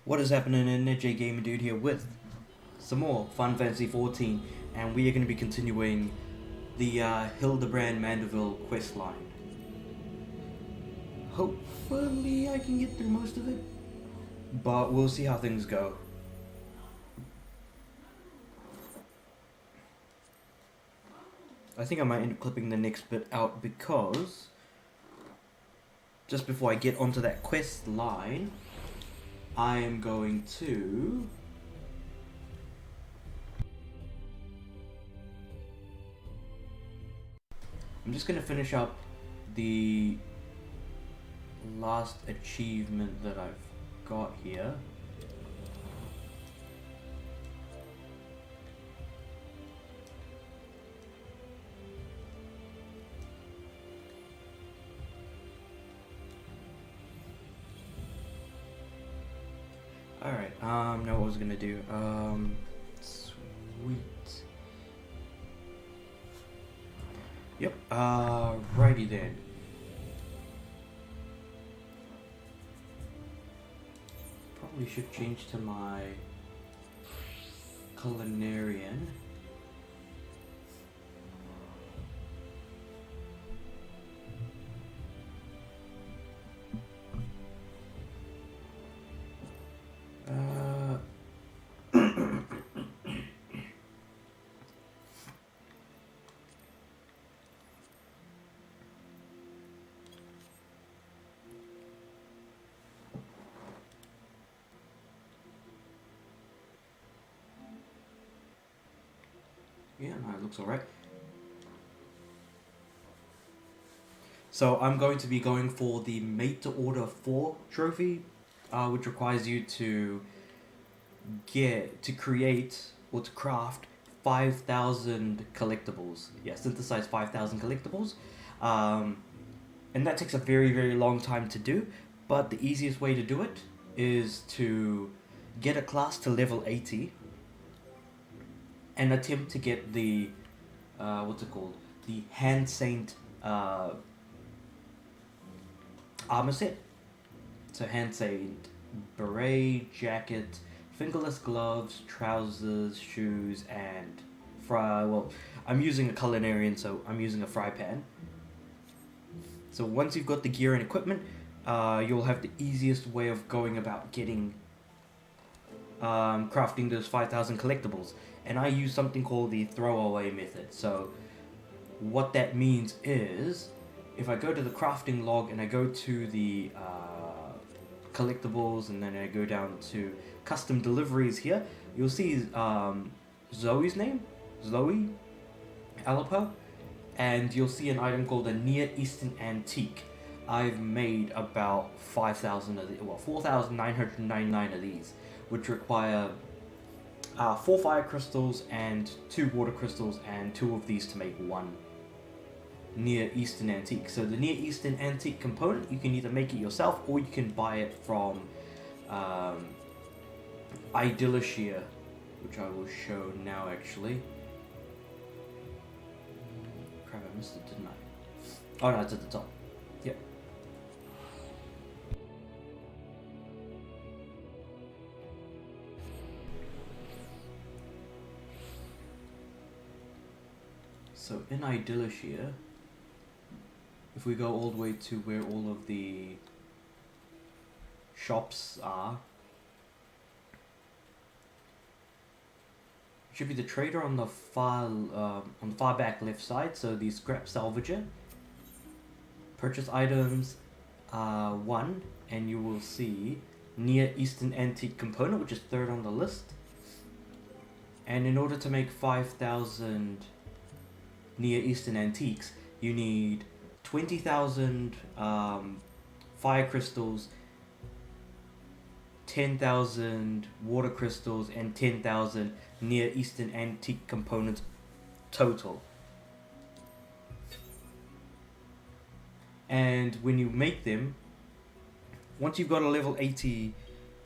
What is happening in J Gamer Dude here with some more Final Fantasy XIV, and we are going to be continuing the Hildibrand Manderville quest line. Hopefully I can get through most of it, but we'll see how things go. I think I might end up clipping the next bit out because just before I get onto that quest line, I am going to I'm just going to finish up the last achievement that I've got here. Alright, now what I was gonna do, sweet. Yep, righty then. Probably should change to my culinarian. Yeah, no, it looks alright. So I'm going to be going for the Made to Order 4 trophy, which requires you to create or to craft 5,000 collectibles. Yeah, synthesize 5,000 collectibles. And that takes a very, very long time to do, but the easiest way to do it is to get a class to level 80 and attempt to get the, what's it called? The Hand Saint armor set. So Hand Saint beret, jacket, fingerless gloves, trousers, shoes, and well, I'm using a culinarian, so I'm using a fry pan. So once you've got the gear and equipment, you'll have the easiest way of going about getting, crafting those 5,000 collectibles. And I use something called the throwaway method. So what that means is, if I go to the crafting log and I go to the collectibles and then I go down to custom deliveries here, you'll see Zoe's name, Zoe Alipo, and you'll see an item called a Near Eastern Antique. I've made about 5,000 of these, well, 4,999 of these, which require 4 fire crystals and 2 water crystals and 2 of these to make one Near Eastern Antique. So the Near Eastern Antique component, you can either make it yourself or you can buy it from Idyllicia, which I will show now actually. Crap, I missed it, didn't I? Oh no, it's at the top. Yep. So in Idyllicia, if we go all the way to where all of the shops are, should be the trader on the far back left side. So the scrap salvager, purchase items 1, and you will see Near Eastern Antique component, which is 3rd on the list. And in order to make 5,000 Near Eastern Antiques, you need 20,000 fire crystals, 10,000 water crystals, and 10,000 Near Eastern Antique components total. And when you make them, once you've got a level 80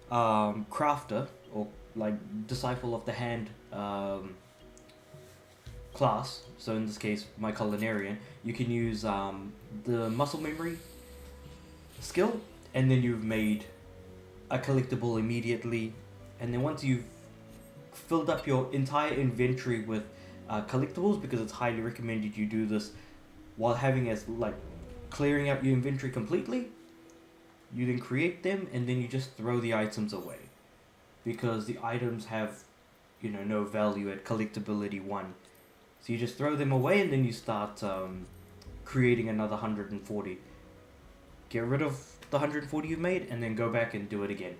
crafter, or like Disciple of the Hand class, so in this case my culinarian, you can use the muscle memory skill, and then you've made a collectible immediately, and then once you've filled up your entire inventory with collectibles, because it's highly recommended you do this while having as like clearing out your inventory completely, you then create them and then you just throw the items away, because the items have, you know, no value at collectability 1. So you just throw them away and then you start creating another 140. Get rid of the 140 you've made and then go back and do it again.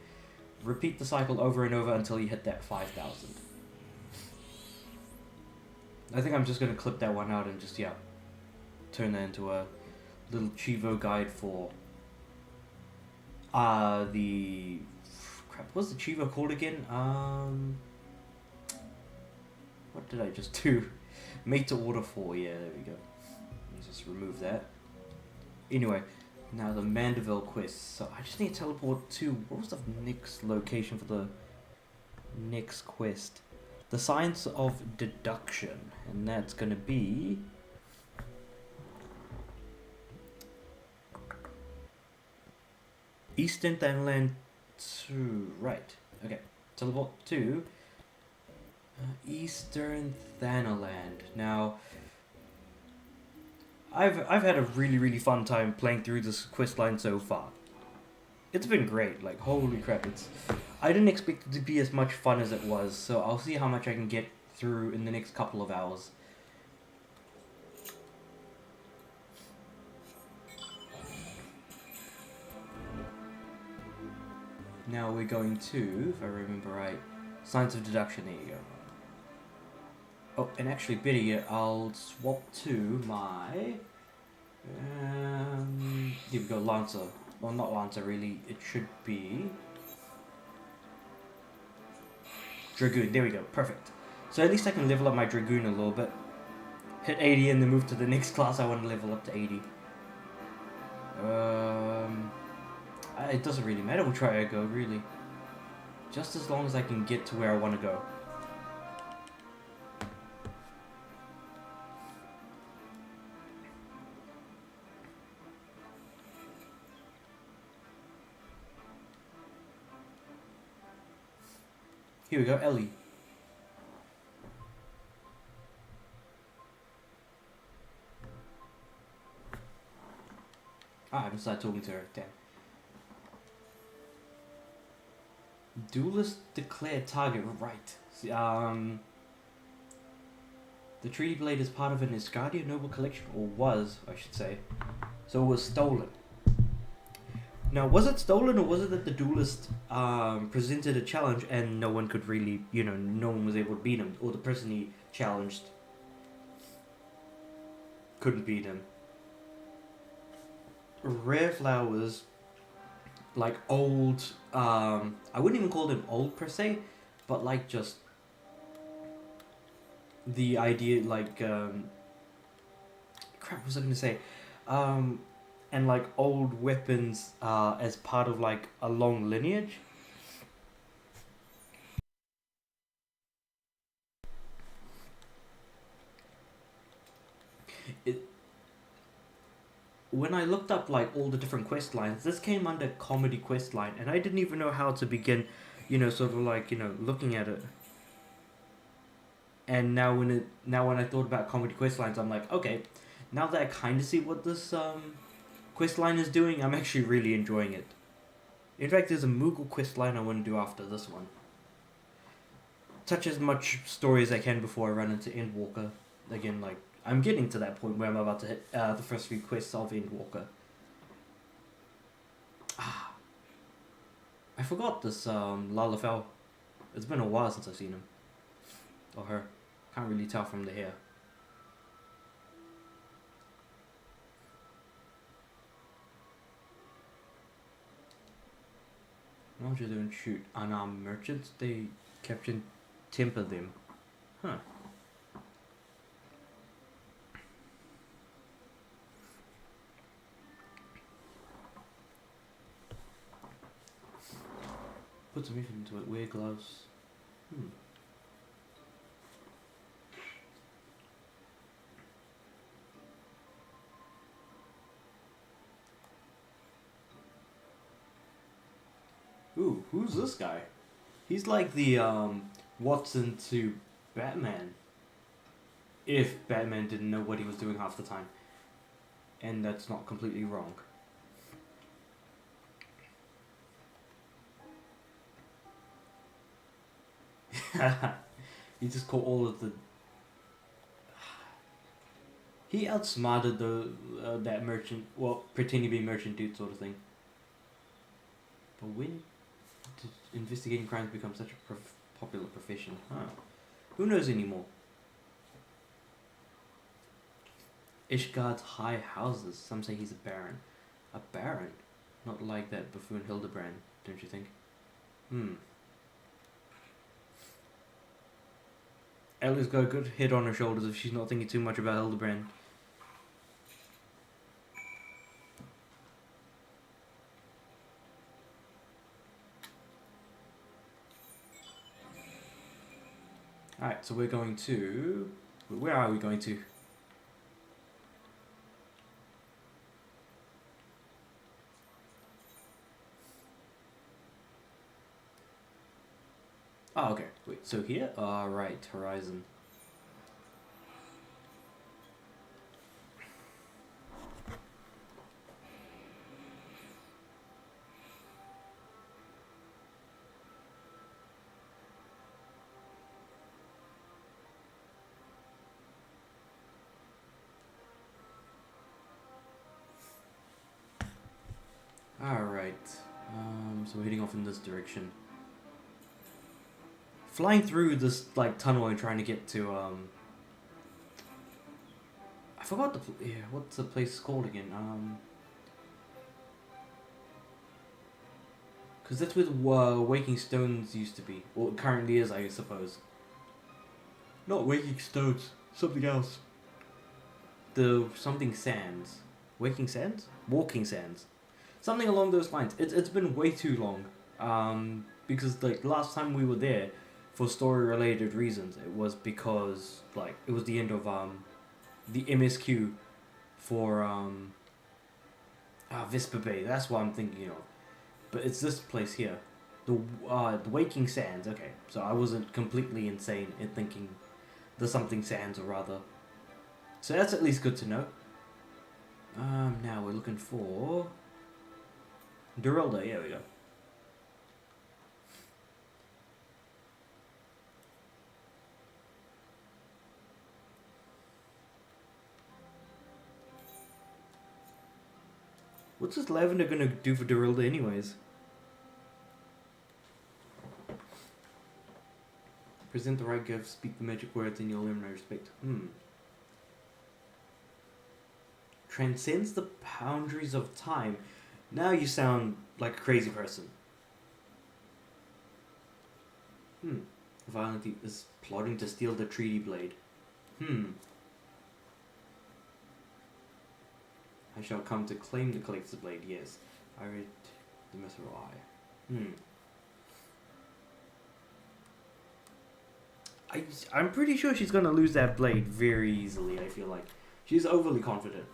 Repeat the cycle over and over until you hit that 5,000. I think I'm just going to clip that one out and just, yeah, turn that into a little Chivo guide for the... Crap, what's the Chivo called again? What did I just do? Made to order for, yeah, there we go. Let's just remove that. Anyway, now the Manderville quest. So I just need to teleport to, what was the next location for the next quest? The Science of Deduction, and that's gonna be Eastern Thanaland 2, right, okay, teleport to Eastern Thanaland. Now, I've had a really fun time playing through this quest line so far. It's been great, like holy crap, I didn't expect it to be as much fun as it was, so I'll see how much I can get through in the next couple of hours. Now we're going to, if I remember right, Science of Deduction, there you go. Oh, and actually, better yet, I'll swap to my... here we go, Lancer. Well, not Lancer, really. It should be... Dragoon, there we go, perfect. So at least I can level up my Dragoon a little bit. Hit 80 and then move to the next class I want to level up to 80. It doesn't really matter which way I go, really. Just as long as I can get to where I want to go. Here we go, Ellie. I haven't started talking to her. Damn. Duelist declared target, right. The Treaty Blade is part of an Iscardia Noble collection, or was, I should say. So it was stolen. Now, was it stolen, or was it that the duelist presented a challenge and no one could really, you know, no one was able to beat him, or the person he challenged couldn't beat him? Rare flowers, like old, I wouldn't even call them old per se, but like just the idea, like, crap, what was I going to say? And like old weapons as part of like a long lineage. When I looked up like all the different quest lines, this came under comedy quest line, and I didn't even know how to begin, you know, sort of like, you know, looking at it. And now when I thought about comedy quest lines, I'm like, okay, now that I kind of see what this quest line is doing, I'm actually really enjoying it. In fact, there's a Moogle quest line I want to do after this one. Touch as much story as I can before I run into Endwalker. Again, like, I'm getting to that point where I'm about to hit the first few quests of Endwalker. I forgot this Lalafell. It's been a while since I've seen him. Or her. Can't really tell from the hair. Why don't you shoot unarmed merchants? They capture and temper them. Huh. Put some effort into it. Wear gloves. Ooh. Ooh, who's this guy? He's like the Watson to Batman. If Batman didn't know what he was doing half the time. And that's not completely wrong. He just caught all of the... He outsmarted that merchant, well, pretending to be merchant dude sort of thing. But when did investigating crimes become such a popular profession? Huh. Who knows anymore? Ishgard's high houses. Some say he's a baron. A baron? Not like that buffoon Hildibrand, don't you think? Ellie's got a good head on her shoulders if she's not thinking too much about Hildibrand. Alright, so we're going to... Where are we going to? Oh, okay. Wait, so here? Right, Horizon. Alright. So we're heading off in this direction. Flying through this like tunnel and trying to get to I forgot what's the place called again? Because that's where the Waking Stones used to be. Well, it currently is, I suppose. Not Waking Stones, something else. The something Sands. Waking Sands? Walking Sands. Something along those lines. It's been way too long. Because like last time we were there, for story related reasons, it was because like it was the end of the MSQ for Vesper Bay. That's what I'm thinking of. But it's this place here, the Waking Sands. Okay, so I wasn't completely insane in thinking the something Sands, or rather. So that's at least good to know. Now we're looking for Dorilda. Here we go. What's this lavender gonna do for Dorilda anyways? Present the right gift, speak the magic words, and you'll earn my respect. Transcends the boundaries of time. Now you sound like a crazy person. Violently is plotting to steal the treaty blade. I shall come to claim the collector's blade, yes. I read the mithril eye. I'm pretty sure she's gonna lose that blade very easily, I feel like. She's overly confident.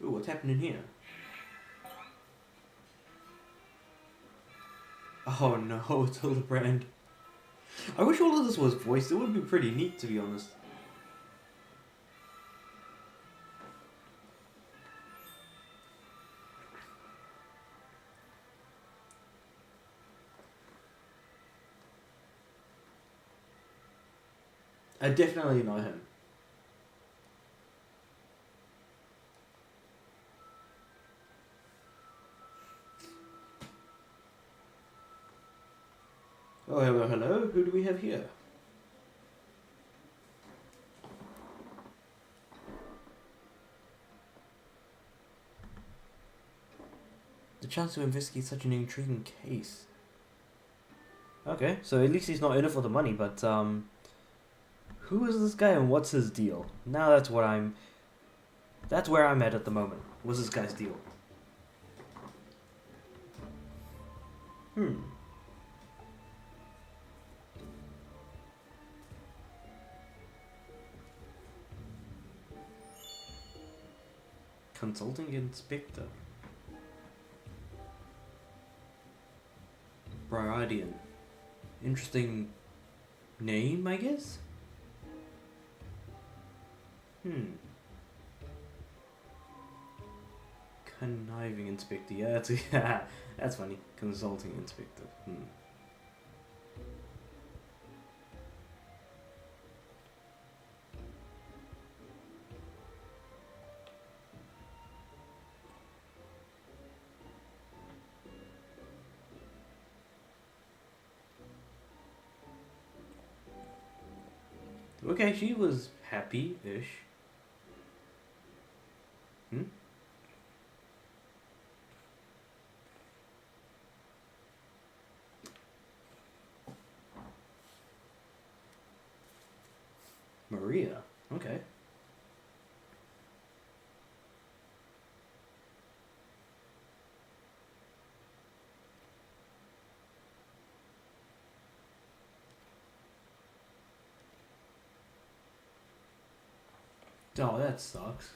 Ooh, what's happening here? Oh no, it's Hildibrand. I wish all of this was voiced. It would be pretty neat, to be honest. Definitely not him. Oh, hello, hello. Who do we have here? The chance to investigate such an intriguing case. Okay, so at least he's not in it for the money, but, who is this guy and what's his deal? Now that's where I'm at the moment. What's this guy's deal? Consulting Inspector. Briardian. Interesting name, I guess? Conniving Inspector. Yeah, that's, that's funny. Consulting Inspector. Okay, she was happy-ish. Maria. Okay. Oh, that sucks.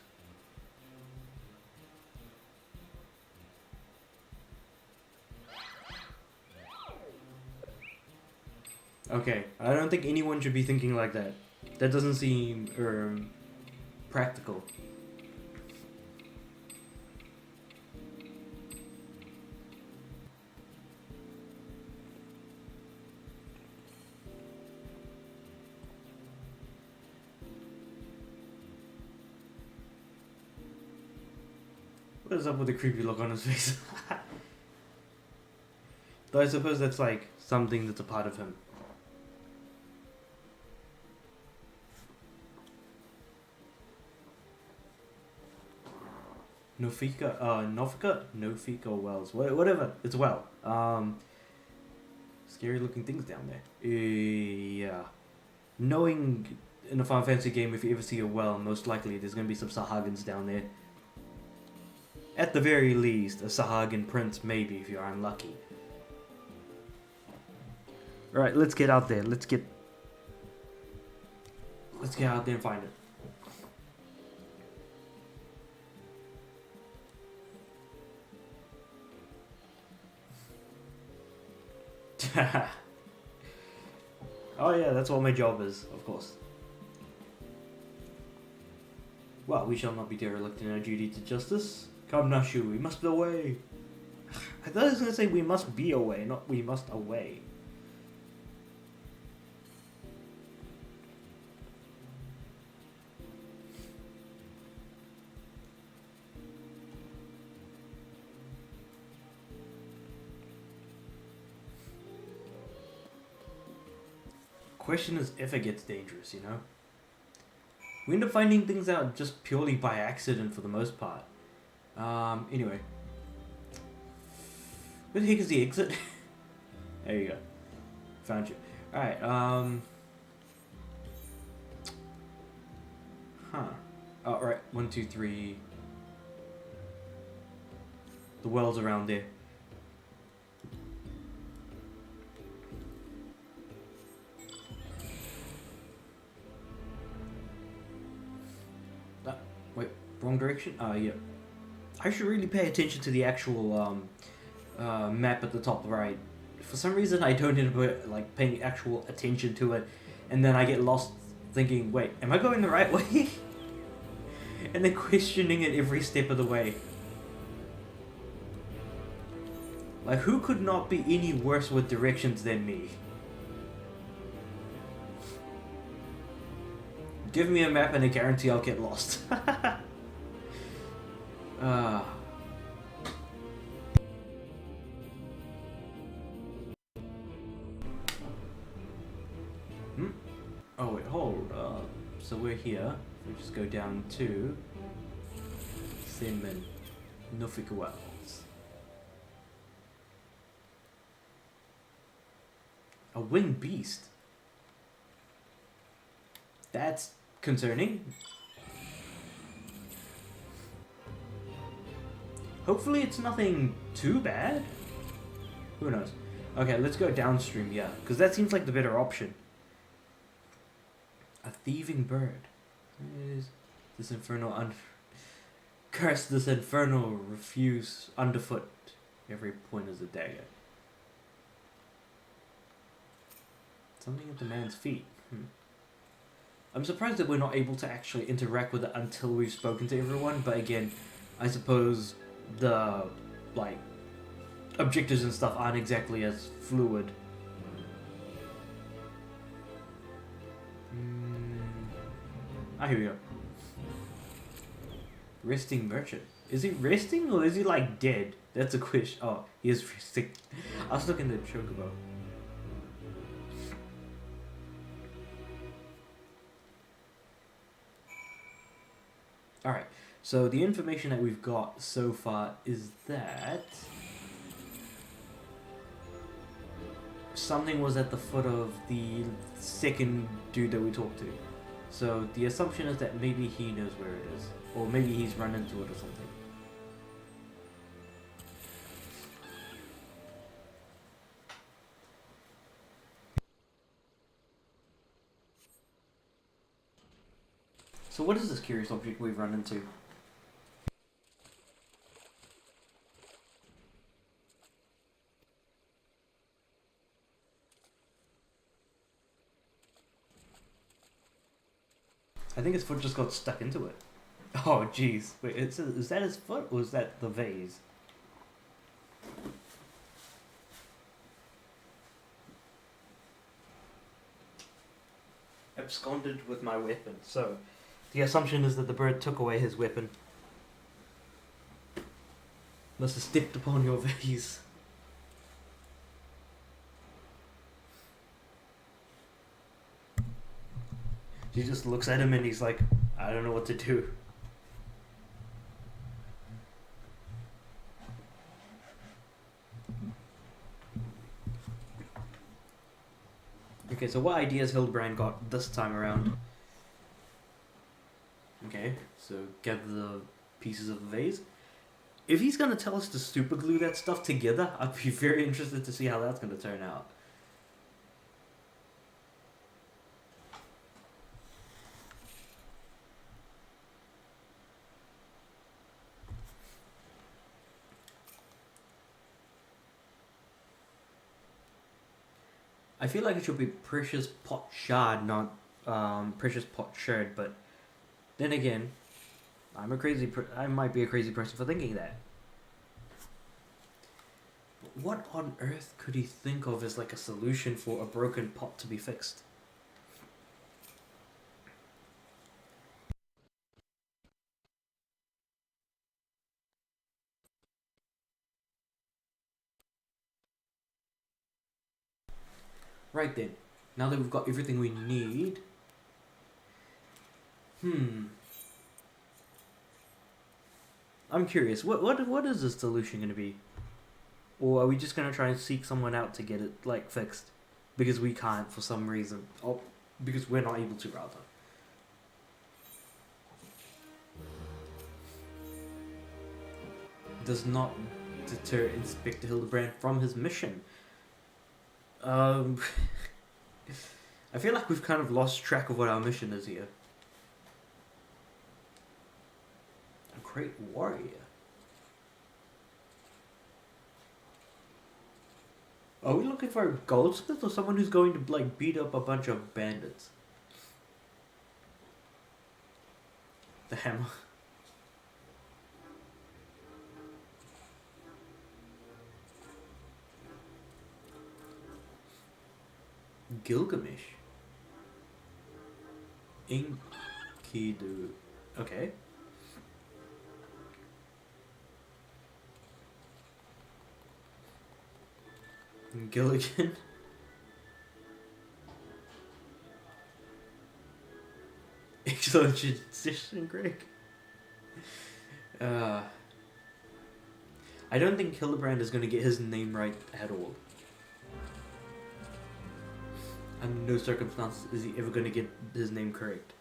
Okay, I don't think anyone should be thinking like that. That doesn't seem practical. What is up with the creepy look on his face? Though I suppose that's like something that's a part of him. Nofika Wells, whatever, it's a well. Scary looking things down there. Yeah. Knowing in a Final Fantasy game, if you ever see a well, most likely there's gonna be some Sahagins down there. At the very least, a Sahagin prince, maybe, if you're unlucky. Alright, let's get out there. Let's get out there and find it. Oh yeah, that's what my job is, of course. Well, we shall not be derelict in our duty to justice. Come, Nashu, we must away. I thought I was going to say we must be away, not we must away. Question is if it gets dangerous, you know? We end up finding things out just purely by accident for the most part. Anyway. Where the heck is the exit? There you go. Found you. Alright, Oh, right. 1, 2, 3. The well's around there. Wait, wrong direction? Yeah. I should really pay attention to the actual map at the top right. For some reason, I don't end up like paying actual attention to it, and then I get lost thinking, wait, am I going the right way? And then questioning it every step of the way. Like, who could not be any worse with directions than me? Give me a map and I guarantee I'll get lost. Oh wait, hold up. So we're here. We just go down to Simon Nuffic Wells. A winged beast. That's concerning. Hopefully it's nothing too bad. Who knows? Okay, let's go downstream, yeah, because that seems like the better option. A thieving bird. Is this infernal Curse this inferno, refuse underfoot. Every point is a dagger. Something at the man's feet. I'm surprised that we're not able to actually interact with it until we've spoken to everyone, but again, I suppose the, like, objectives and stuff aren't exactly as fluid. Here we go. Resting merchant. Is he resting or is he like dead? That's a question. Oh, he is resting. I was looking at the chocobo. Alright, so the information that we've got so far is that something was at the foot of the second dude that we talked to. So the assumption is that maybe he knows where it is. Or maybe he's run into it or something. So what is this curious object we've run into? I think his foot just got stuck into it. Oh jeez. Wait, is that his foot or is that the vase? Absconded with my weapon. So, the assumption is that the bird took away his weapon. Must have stepped upon your vase. She just looks at him and he's like, I don't know what to do. Okay, so what ideas Hildibrand got this time around? Okay, so gather the pieces of the vase. If he's gonna tell us to super glue that stuff together, I'd be very interested to see how that's gonna turn out. I feel like it should be precious pot shard, not precious pot shard, but then again, I might be a crazy person for thinking that. But what on earth could he think of as like a solution for a broken pot to be fixed? Right then, now that we've got everything we need, I'm curious, what is this solution going to be? Or are we just going to try and seek someone out to get it, like, fixed? Because we can't for some reason. Or because we're not able to, rather. Does not deter Inspector Hildibrand from his mission. I feel like we've kind of lost track of what our mission is here. A great warrior. Are we looking for a goldsmith or someone who's going to like beat up a bunch of bandits? The hammer. Gilgamesh. Enkidu. Okay. Gilligan. Excellent decision, Greg. I don't think Hildibrand is going to get his name right at all. Under no circumstances is he ever going to get his name correct.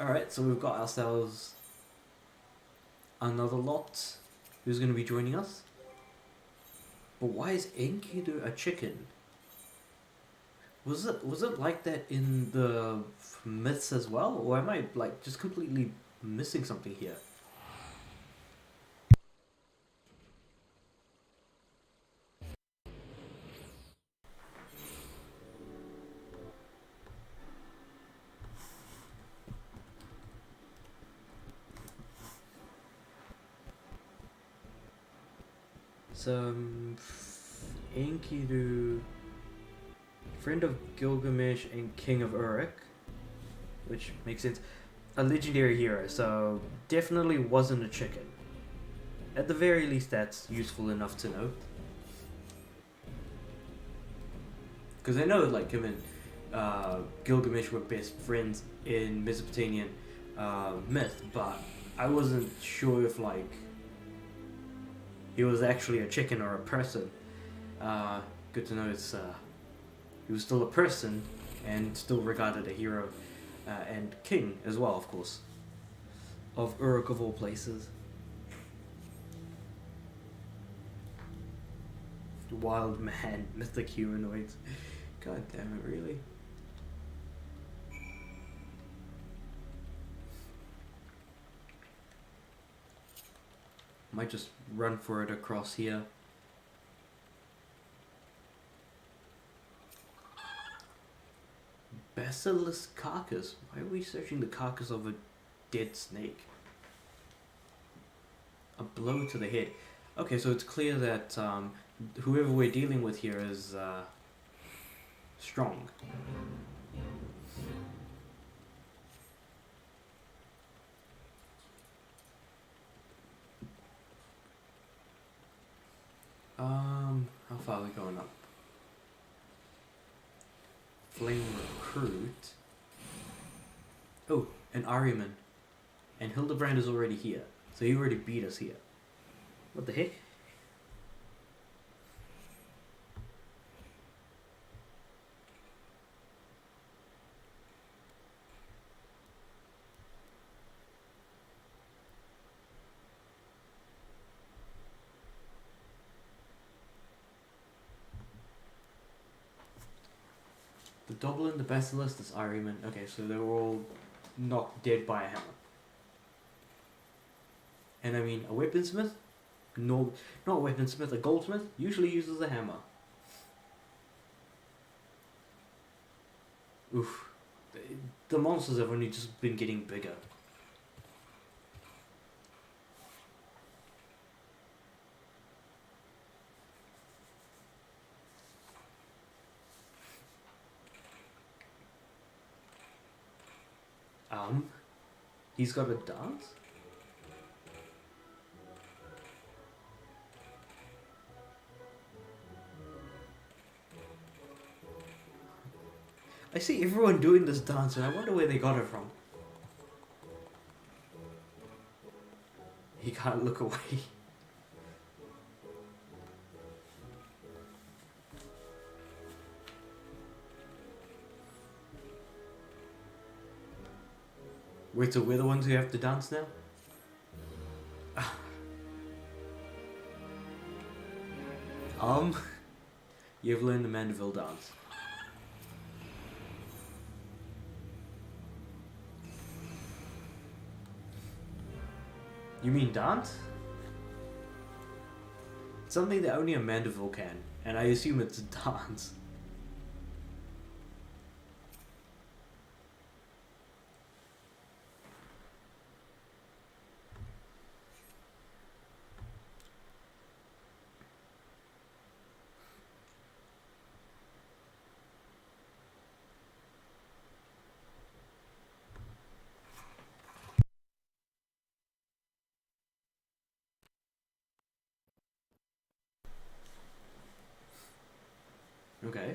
Alright, so we've got ourselves another lot. Who's going to be joining us? But why is Enkidu a chicken? Was it like that in the myths as well, or am I like just completely missing something here? So, Enkidu, friend of Gilgamesh and king of Uruk, which makes sense. A legendary hero, so definitely wasn't a chicken. At the very least, that's useful enough to know. Because I know, like, him and Gilgamesh were best friends in Mesopotamian myth, but I wasn't sure if, like, he was actually a chicken or a person. Good to know it's he was still a person and still regarded a hero and king as well, of course, of Uruk of all places. Wild man, mythic humanoids. God damn it, really? Might just run for it across here. Basilisk carcass. Why are we searching the carcass of a dead snake? A blow to the head. Okay, so it's clear that whoever we're dealing with here is strong. How far are we going up? Flame recruit. Oh, an Ahriman. And Hildibrand is already here. So he already beat us here. What the heck? The Doblin, the Basilisk, this Ahriman. Okay, so they were all knocked dead by a hammer. And I mean, a weaponsmith? No, not a weaponsmith, a goldsmith usually uses a hammer. Oof. The monsters have only just been getting bigger. He's got a dance? I see everyone doing this dance and I wonder where they got it from. He can't look away. Wait, so we're the ones who have to dance now? You've learned the Manderville dance. You mean dance? Something that only a Manderville can, and I assume it's a dance. Okay.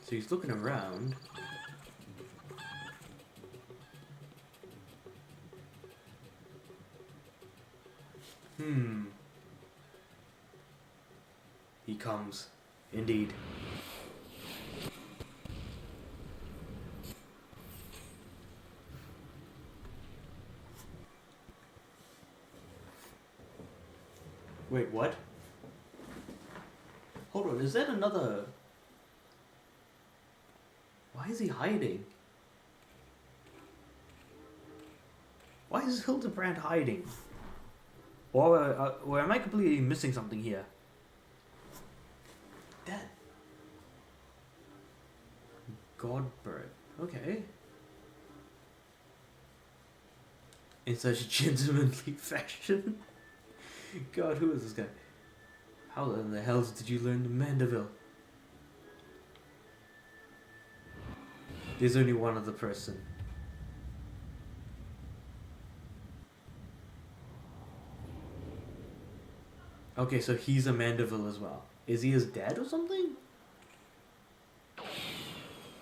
So he's looking around. He comes. Indeed. Wait, what? Hold on, is that another... Why is he hiding? Why is Hildibrand hiding? Or am I completely missing something here? That... Godbird. Okay. In such a gentlemanly fashion. God, who is this guy? How in the hell did you learn the Manderville? There's only one other person. Okay, so he's a Manderville as well. Is he his dad or something?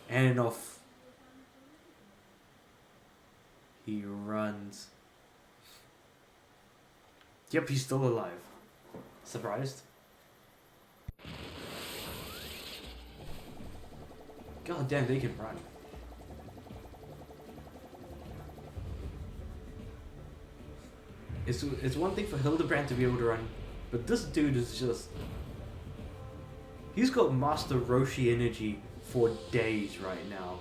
And off. He runs. Yep, he's still alive. Surprised? God damn, they can run. It's one thing for Hildibrand to be able to run, but this dude is just... He's got Master Roshi energy for days right now.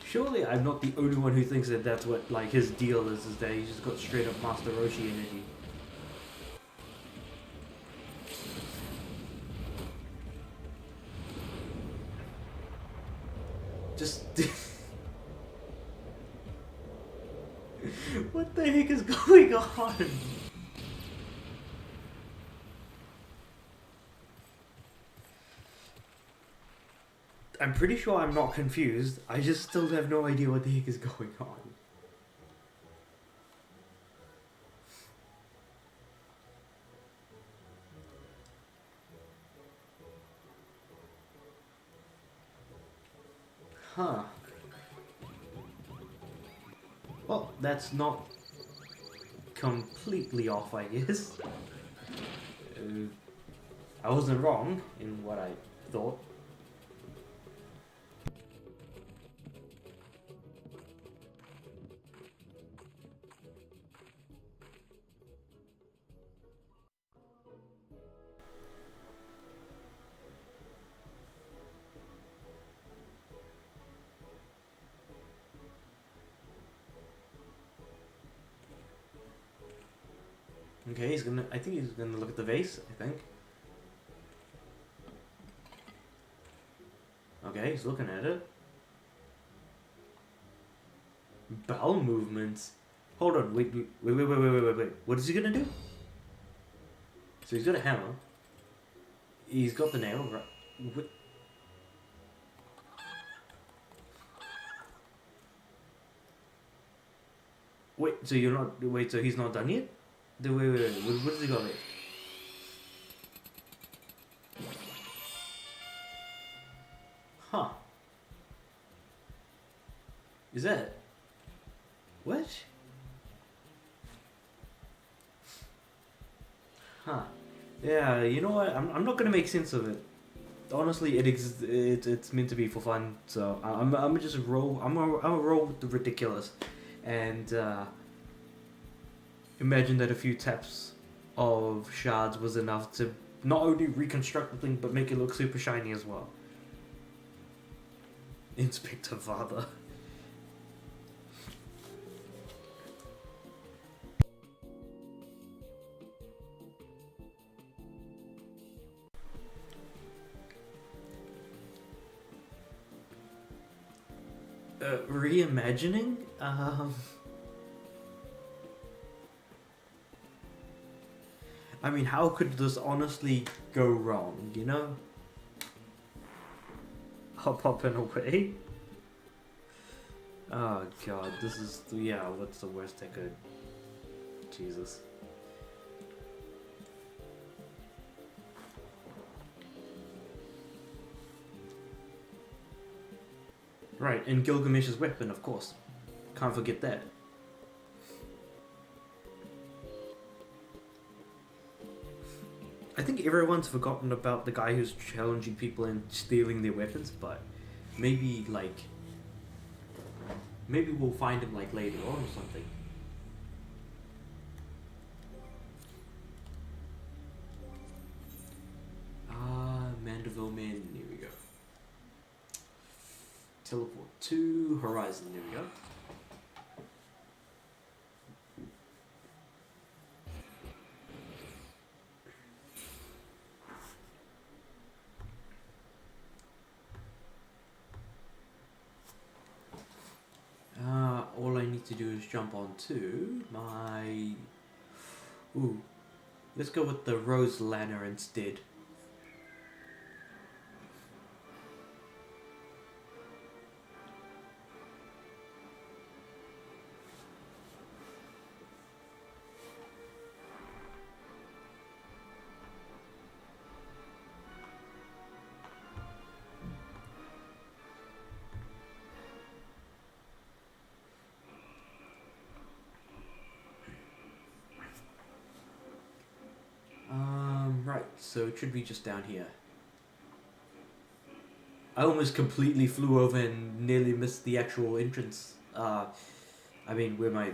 Surely I'm not the only one who thinks that that's what like his deal is that he's just got straight up Master Roshi energy. Just... What the heck is going on? I'm pretty sure I'm not confused. I just still have no idea what the heck is going on. Huh. Well, that's not completely off, I guess. I wasn't wrong in what I thought. Okay, I think he's gonna look at the vase, I think. Okay, he's looking at it. Bowel movements. Hold on, wait. What is he gonna do? So he's got a hammer. He's got the nail, right? What? Wait, so you're not... Wait, so he's not done yet? Wait. What does he got left? Huh. Is that... What? Huh. Yeah, you know what? I'm not gonna make sense of it. Honestly, it's meant to be for fun, so I'm just roll. I'm a roll with the ridiculous, and imagine that a few taps of shards was enough to not only reconstruct the thing but make it look super shiny as well. Inspector Father. Reimagining? I mean, how could this honestly go wrong, you know? Hop and away? Oh god, this is... Yeah, what's the worst I could... Jesus. Right, and Gilgamesh's weapon, of course. Can't forget that. I think everyone's forgotten about the guy who's challenging people and stealing their weapons, but maybe, like... Maybe we'll find him like later on or something. Manderville Man, here we go. Teleport to Horizon, there we go. All I need to do is jump onto my... Ooh, let's go with the Rose Lanner instead. Right, so it should be just down here. I almost completely flew over and nearly missed the actual entrance. I mean, where my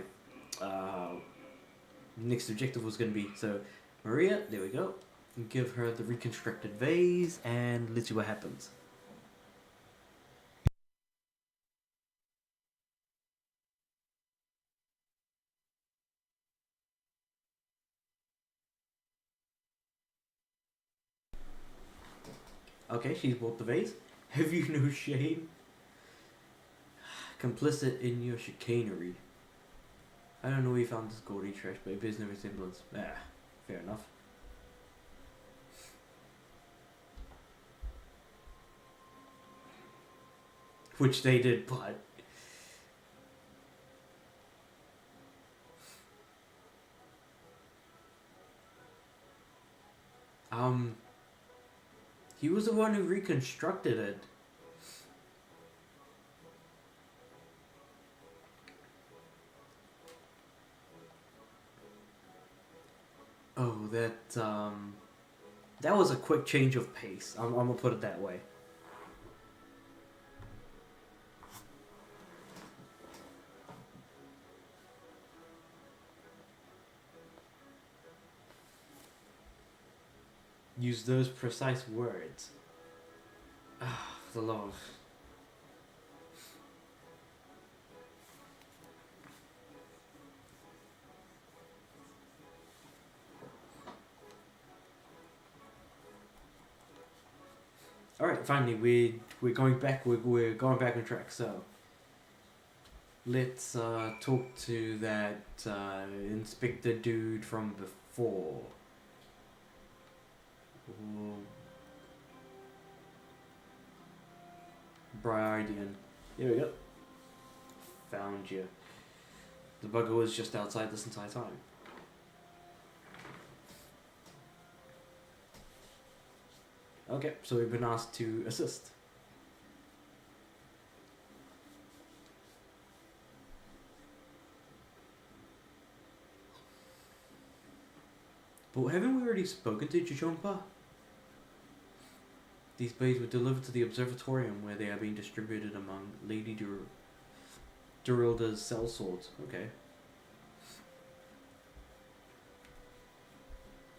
next objective was going to be. So, Maria, there we go. Give her the reconstructed vase, and let's see what happens. Okay, she's bought the vase. Have you no shame? Complicit in your chicanery. I don't know where you found this gaudy trash, but it bears no resemblance. Fair enough. Which they did, but... He was the one who reconstructed it. Oh, that was a quick change of pace. I'm gonna put it that way. Use those precise words. Ah, the love. All right, finally we're going back. We're going back on track. So let's talk to that inspector dude from before. Bryardian. Here we go. Found you. The bugger was just outside this entire time. Okay, so we've been asked to assist. But haven't we already spoken to Jujompa? These blades were delivered to the observatorium where they are being distributed among Lady Durilda's cell swords. Okay.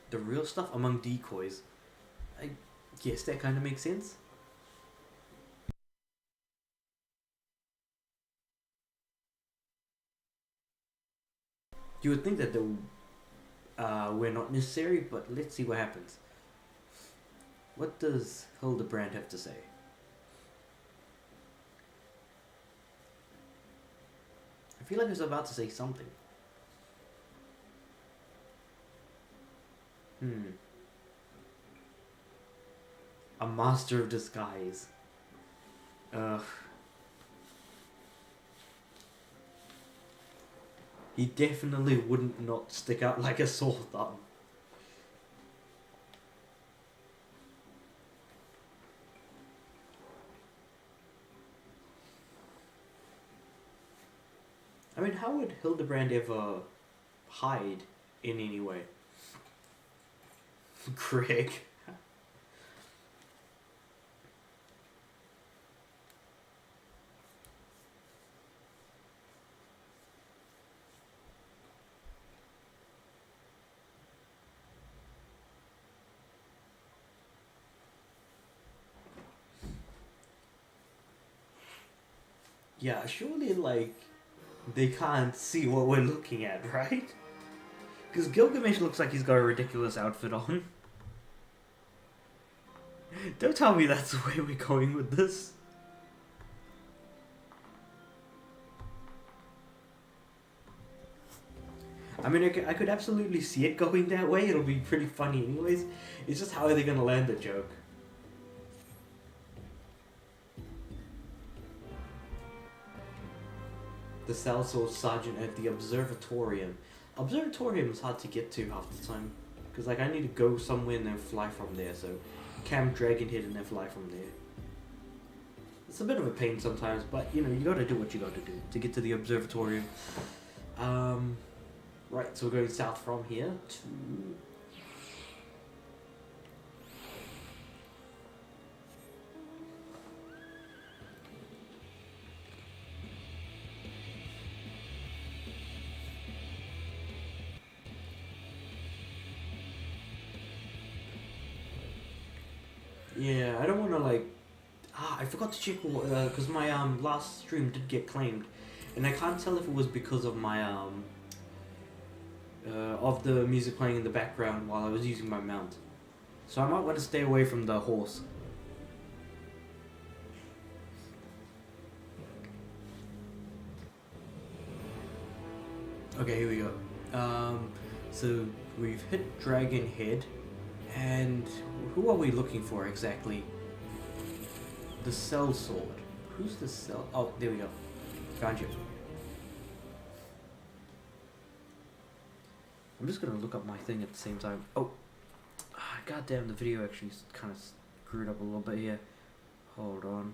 The real stuff among decoys. I guess that kind of makes sense. You would think that we're not necessary, but let's see what happens. What does Hildibrand have to say? I feel like I was about to say something. A master of disguise. Ugh. He definitely wouldn't not stick out like a sore thumb. I mean, how would Hildibrand ever hide in any way? Greg. Yeah, surely, like, they can't see what we're looking at, right? Because Gilgamesh looks like he's got a ridiculous outfit on. Don't tell me that's the way we're going with this. I mean, I could absolutely see it going that way. It'll be pretty funny anyways. It's just how are they going to land the joke? The Salsor Sergeant at the Observatorium. Observatorium is hard to get to half the time. Because, like, I need to go somewhere and then fly from there. So, Camp Dragonhead and then fly from there. It's a bit of a pain sometimes, but, you know, you gotta do what you gotta do to get to the Observatorium. Right, so we're going south from here to... Yeah, I don't want to, like... I forgot to check, because my last stream did get claimed. And I can't tell if it was because of my, of the music playing in the background while I was using my mount. So I might want to stay away from the horse. Okay, here we go. So we've hit Dragonhead, and who are we looking for exactly? The Cell Sword. Who's the Cell? Oh, there we go. Found you. I'm just gonna look up my thing at the same time. Oh, goddamn! The video actually kind of screwed up a little bit here. Hold on.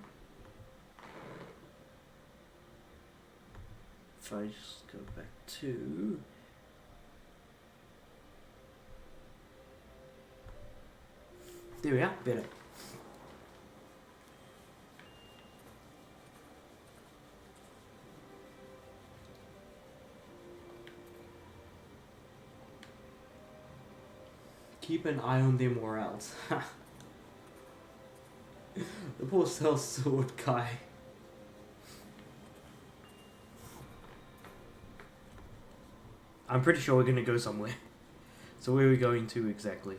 If I just go back to... There we are, better. Keep an eye on them or else. The poor Cell Sword guy. I'm pretty sure we're gonna go somewhere. So where are we going to exactly?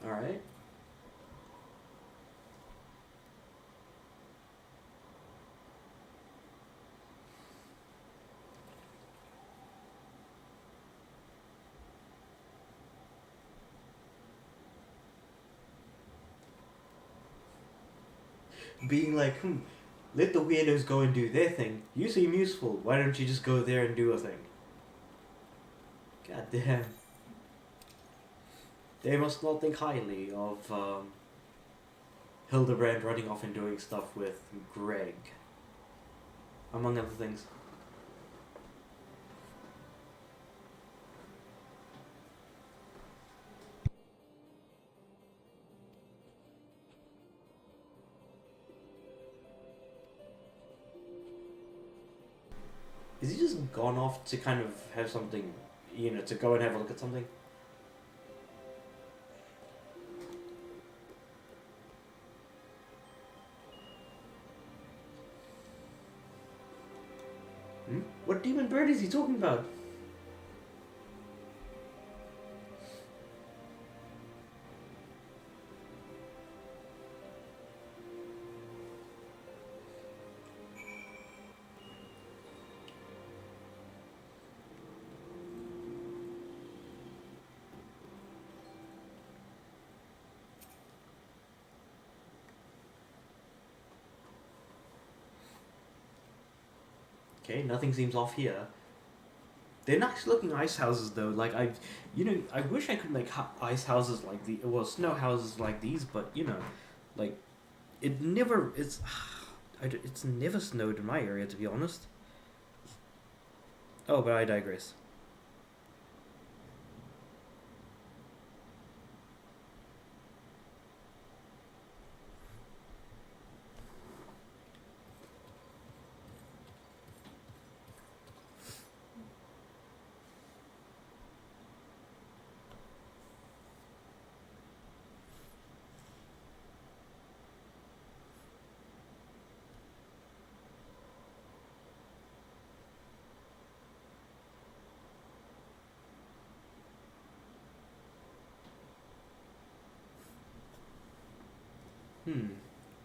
Alright. Being like, let the weirdos go and do their thing. You seem useful. Why don't you just go there and do a thing? God damn. They must not think highly of Hildibrand running off and doing stuff with Greg. Among other things. Is he just gone off to kind of have something, you know, to go and have a look at something? What demon bird is he talking about? Okay, nothing seems off here. They're nice looking ice houses though. Like I wish I could make ice houses like snow houses like these, but you know, like it's never snowed in my area to be honest. Oh, but I digress.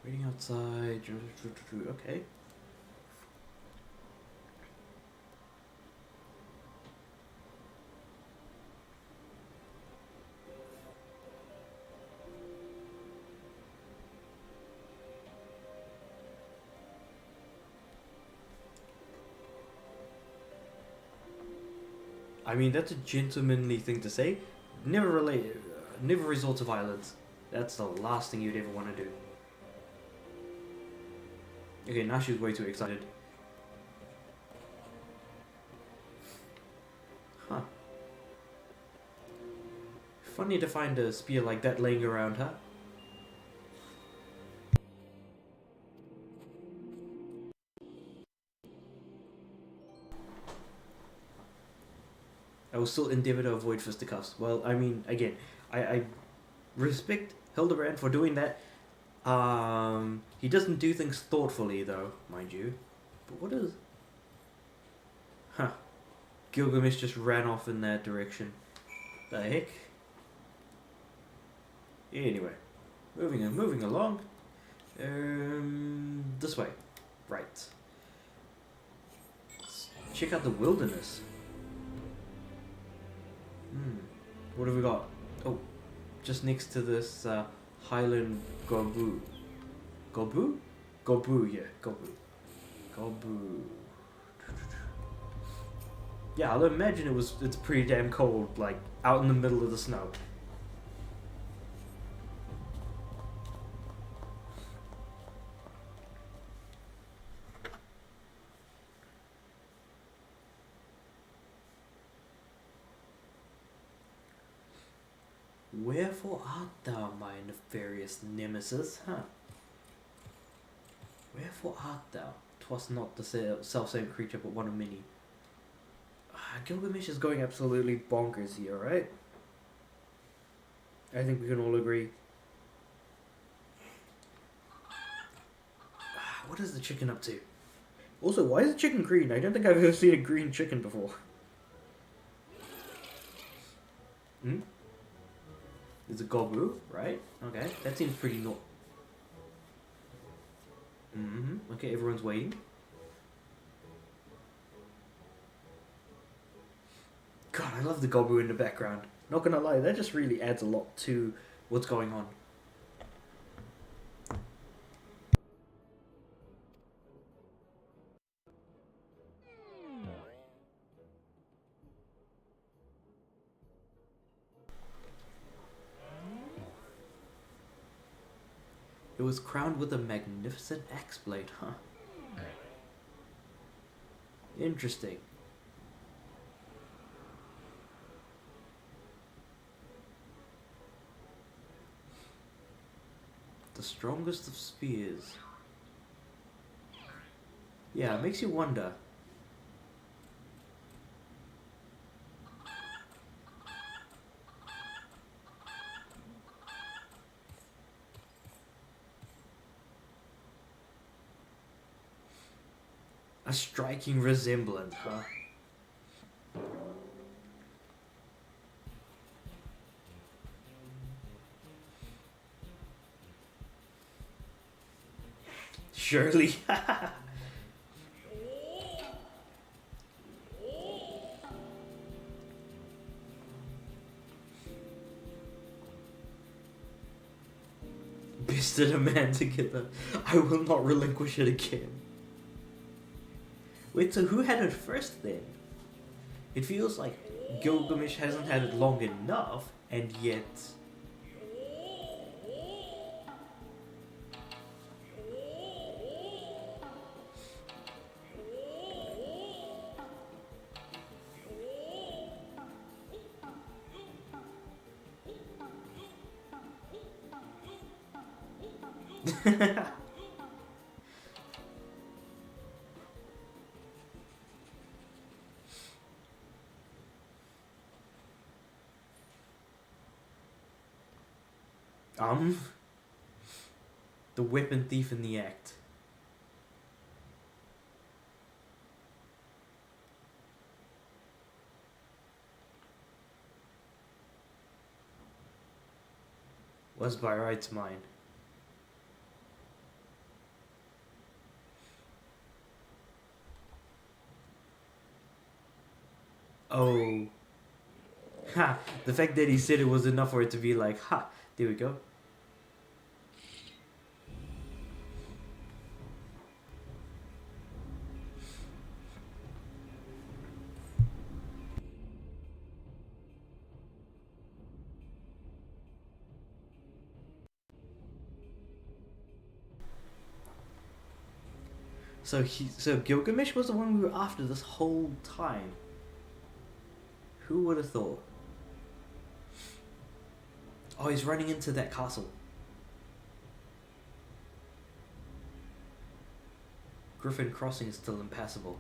Waiting outside. Okay. I mean, that's a gentlemanly thing to say. Never resort to violence. That's the last thing you'd ever want to do. Okay, now she's way too excited. Huh. Funny to find a spear like that laying around, huh? I will still endeavour to avoid fisticuffs. Well, I mean, again, I respect Hildibrand for doing that. He doesn't do things thoughtfully, though, mind you. But what is... Huh. Gilgamesh just ran off in that direction. The heck? Anyway, moving along. This way. Right. Let's check out the wilderness. What have we got? Oh, just next to this Highland Gobu. Gobu? Gobu, yeah, Gobu. Gobu. Yeah, I'll imagine it's pretty damn cold, like out in the middle of the snow. Wherefore art thou, my nefarious nemesis, huh? Wherefore art thou? 'Twas not the self-same creature, but one of many. Gilgamesh is going absolutely bonkers here, right? I think we can all agree. What is the chicken up to? Also, why is the chicken green? I don't think I've ever seen a green chicken before. It's a gobu, right? Okay, that seems pretty Okay, everyone's waiting. God, I love the gobu in the background. Not gonna lie, that just really adds a lot to what's going on. It was crowned with a magnificent axe blade, huh? Interesting. The strongest of spears. Yeah, it makes you wonder. A striking resemblance, huh? Surely. Bested a man together. I will not relinquish it again. Wait, so who had it first then? It feels like Gilgamesh hasn't had it long enough, and yet... The weapon thief in the act. Was by rights mine. Oh. Ha! The fact that he said it was enough for it to be like, ha! There we go. So Gilgamesh was the one we were after this whole time. Who would have thought? Oh, he's running into that castle. Griffin Crossing is still impassable.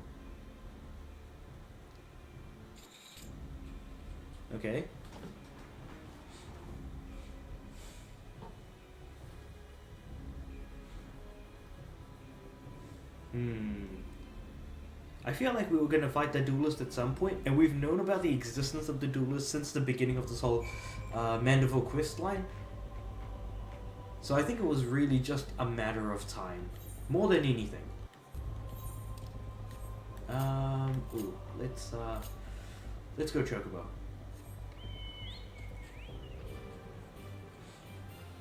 Okay. I feel like we were gonna fight the duelist at some point, and we've known about the existence of the duelist since the beginning of this whole Manderville quest line. So I think it was really just a matter of time, more than anything. Ooh, let's go Chocobo.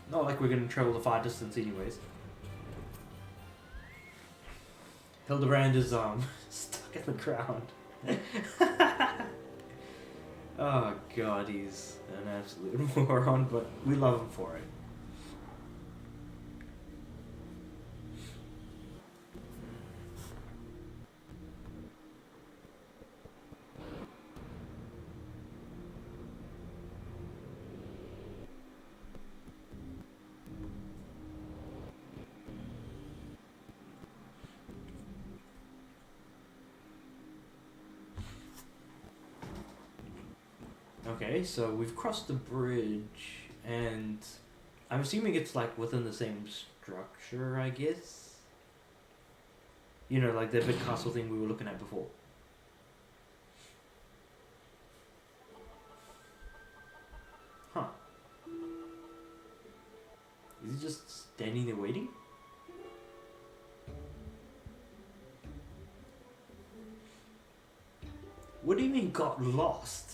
Not like we're gonna travel the far distance anyways. Hildibrand is stuck in the ground. Oh god, he's an absolute moron, but we love him for it. Okay, so we've crossed the bridge, and I'm assuming it's like within the same structure, I guess. You know, like the big castle thing we were looking at before. Huh. Is he just standing there waiting? What do you mean got lost?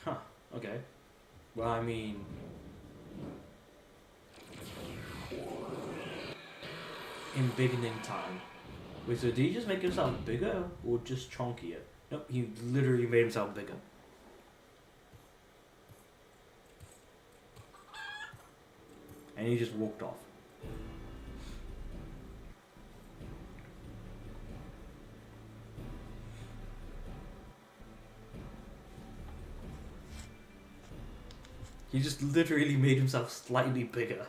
Huh, okay. Well, I mean... embiggening time. Wait, so did he just make himself bigger or just chunkier? Nope, he literally made himself bigger. And he just walked off. He just literally made himself slightly bigger.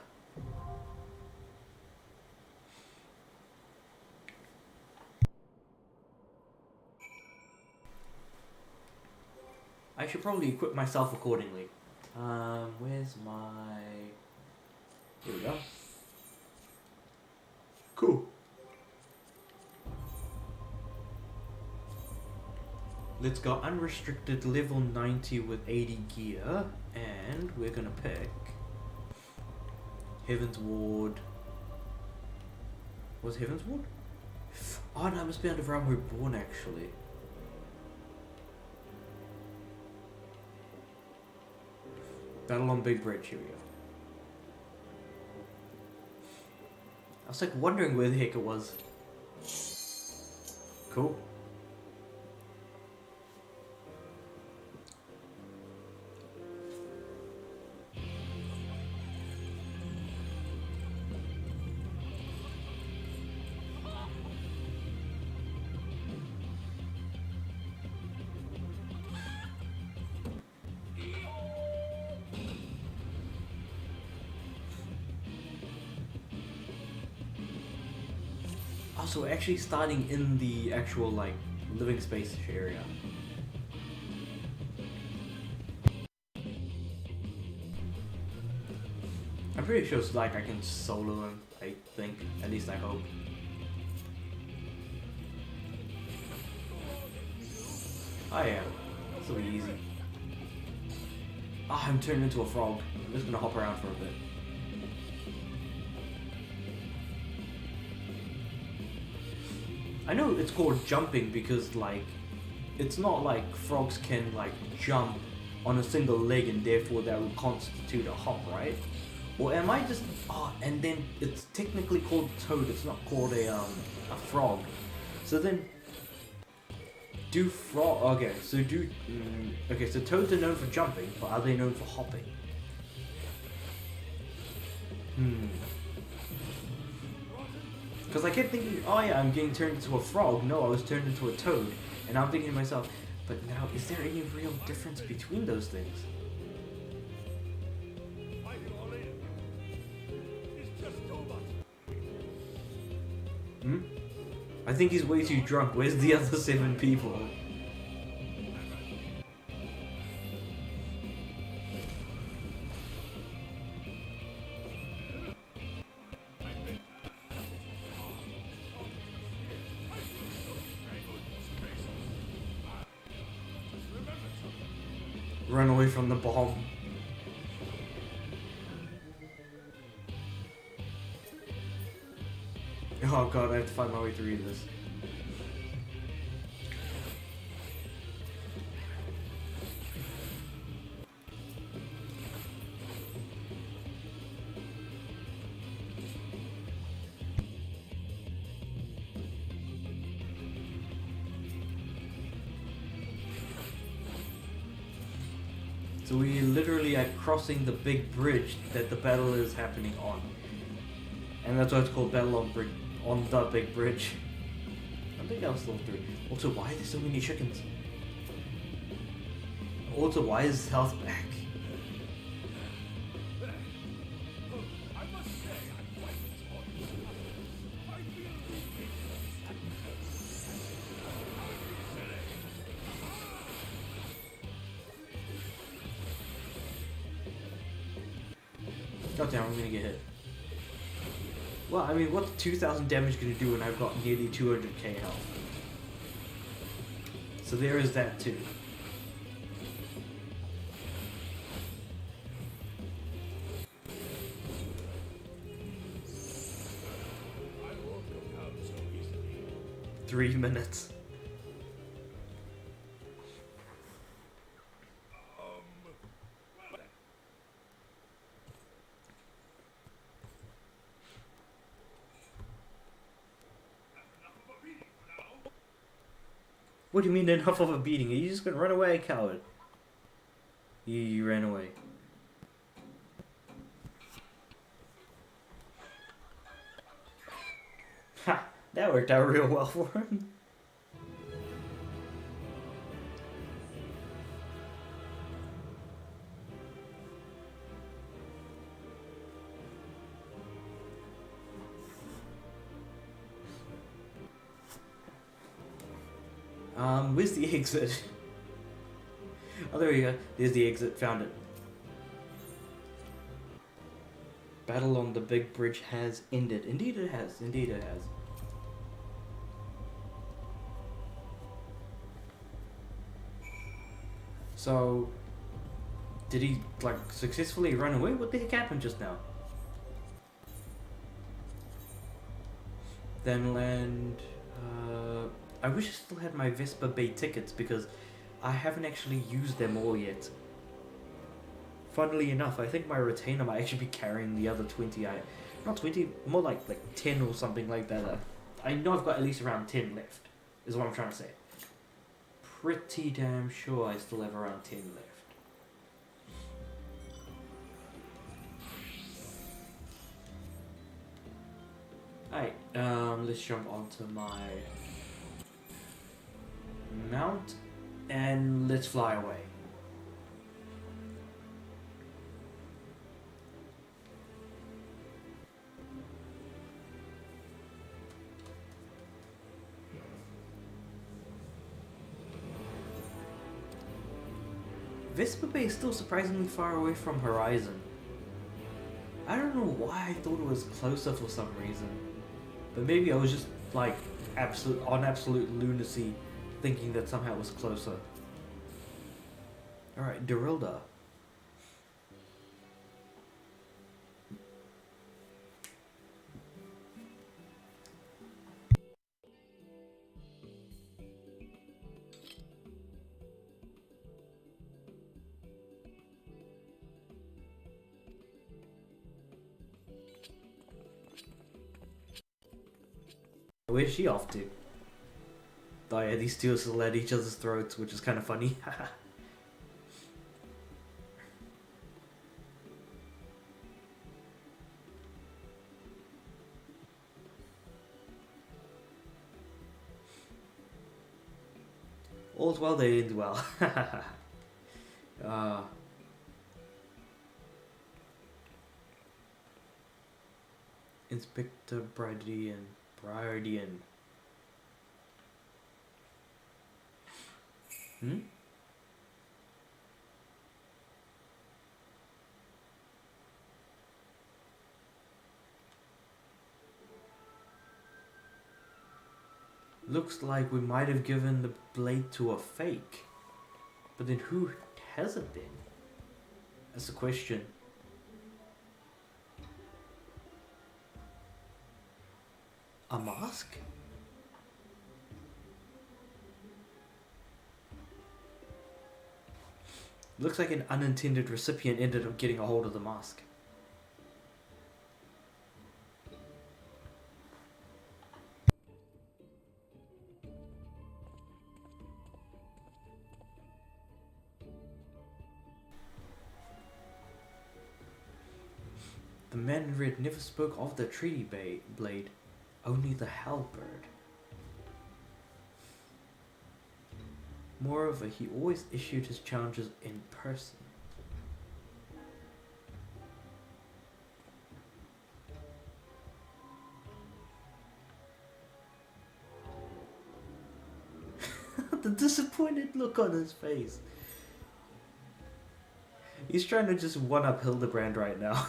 I should probably equip myself accordingly. Where's my... Here we go. Cool. Let's go unrestricted level 90 with 80 gear, and we're gonna pick Heaven's Ward. Was Heaven's Ward? Oh no, it must be under Realm Reborn actually. Battle on Big Bridge, here we go. I was like wondering where the heck it was. Cool. So we're actually starting in the actual like living space area. I'm pretty sure it's like I can solo him, I think. At least I hope. Oh yeah, this will be easy. Ah, I'm turned into a frog. I'm just gonna hop around for a bit. I know it's called jumping because like it's not like frogs can like jump on a single leg and therefore that would constitute a hop, right? Or am I just and then it's technically called toad, it's not called a frog. So then do frog okay, so okay, so toads are known for jumping, but are they known for hopping? Because I kept thinking, oh yeah, I'm getting turned into a frog. No, I was turned into a toad. And I'm thinking to myself, but now, is there any real difference between those things? I think he's way too drunk. Where's the other 7 people? Run away from the bomb. Oh god, I have to find my way through this. So we literally are crossing the big bridge that the battle is happening on. And that's why it's called Battle on the Big Bridge. I think I'll still through. Also, why are there so many chickens? Also, why is health back? God damn, I'm gonna get hit. Well, I mean, what's 2,000 damage gonna do when I've got nearly 200k health? So there is that too. So 3 minutes. What do you mean enough of a beating? Are you just gonna run away, coward? You ran away. Ha! That worked out real well for him. Where's the exit? Oh, there we go. There's the exit. Found it. Battle on the Big Bridge has ended. Indeed it has. Indeed it has. So, did he, like, successfully run away? What the heck happened just now? Then land... I wish I still had my Vespa Bay tickets because I haven't actually used them all yet. Funnily enough, I think my retainer might actually be carrying the other 20. Not 20, more like 10 or something like that. I know I've got at least around 10 left, is what I'm trying to say. Pretty damn sure I still have around 10 left. Alright, let's jump onto my mount and let's fly away. Vespa Bay is still surprisingly far away from Horizon. I don't know why I thought it was closer for some reason. But maybe I was just like absolute lunacy thinking that somehow it was closer. Alright, Dorilda. Where's she off to? Oh yeah, these two are still at each other's throats, which is kind of funny. All's well that ends well. Inspector Briardian. Looks like we might have given the blade to a fake. But then who has it then? That's the question. A mask? Looks like an unintended recipient ended up getting a hold of the mask. The man in red never spoke of the treaty blade, only the halberd. Moreover, he always issued his challenges in person. The disappointed look on his face. He's trying to just one-up Hildibrand right now.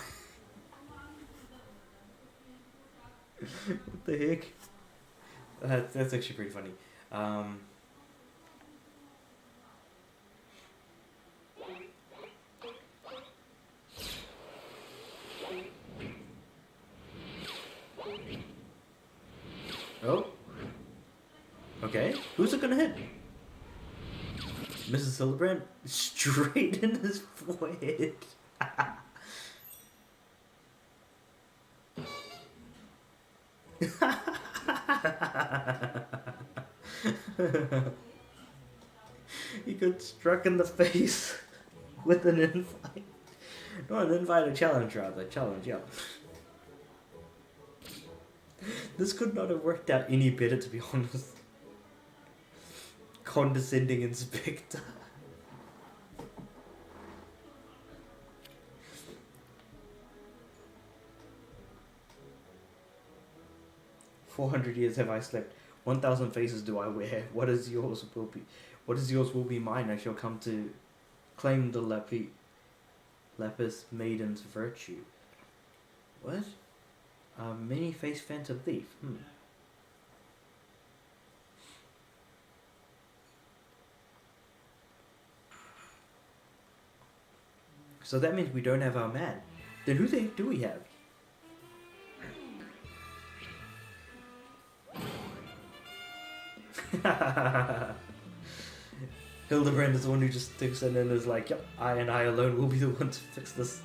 What the heck? That's actually pretty funny. Oh. Okay. Who's it gonna hit? Mrs. Hildibrand? Straight in his forehead. He got struck in the face with an invite. Not an invite, a challenge rather. Challenge, yeah. This could not have worked out any better, to be honest. Condescending inspector. "400 years have I slept. 1,000 faces do I wear. What is yours will be mine. I shall come to claim the lapis maiden's virtue." What? Many-faced phantom thief. So that means we don't have our man. Then who the heck do we have? Hildibrand is the one who just sticks in and is like, "Yep, I and I alone will be the one to fix this."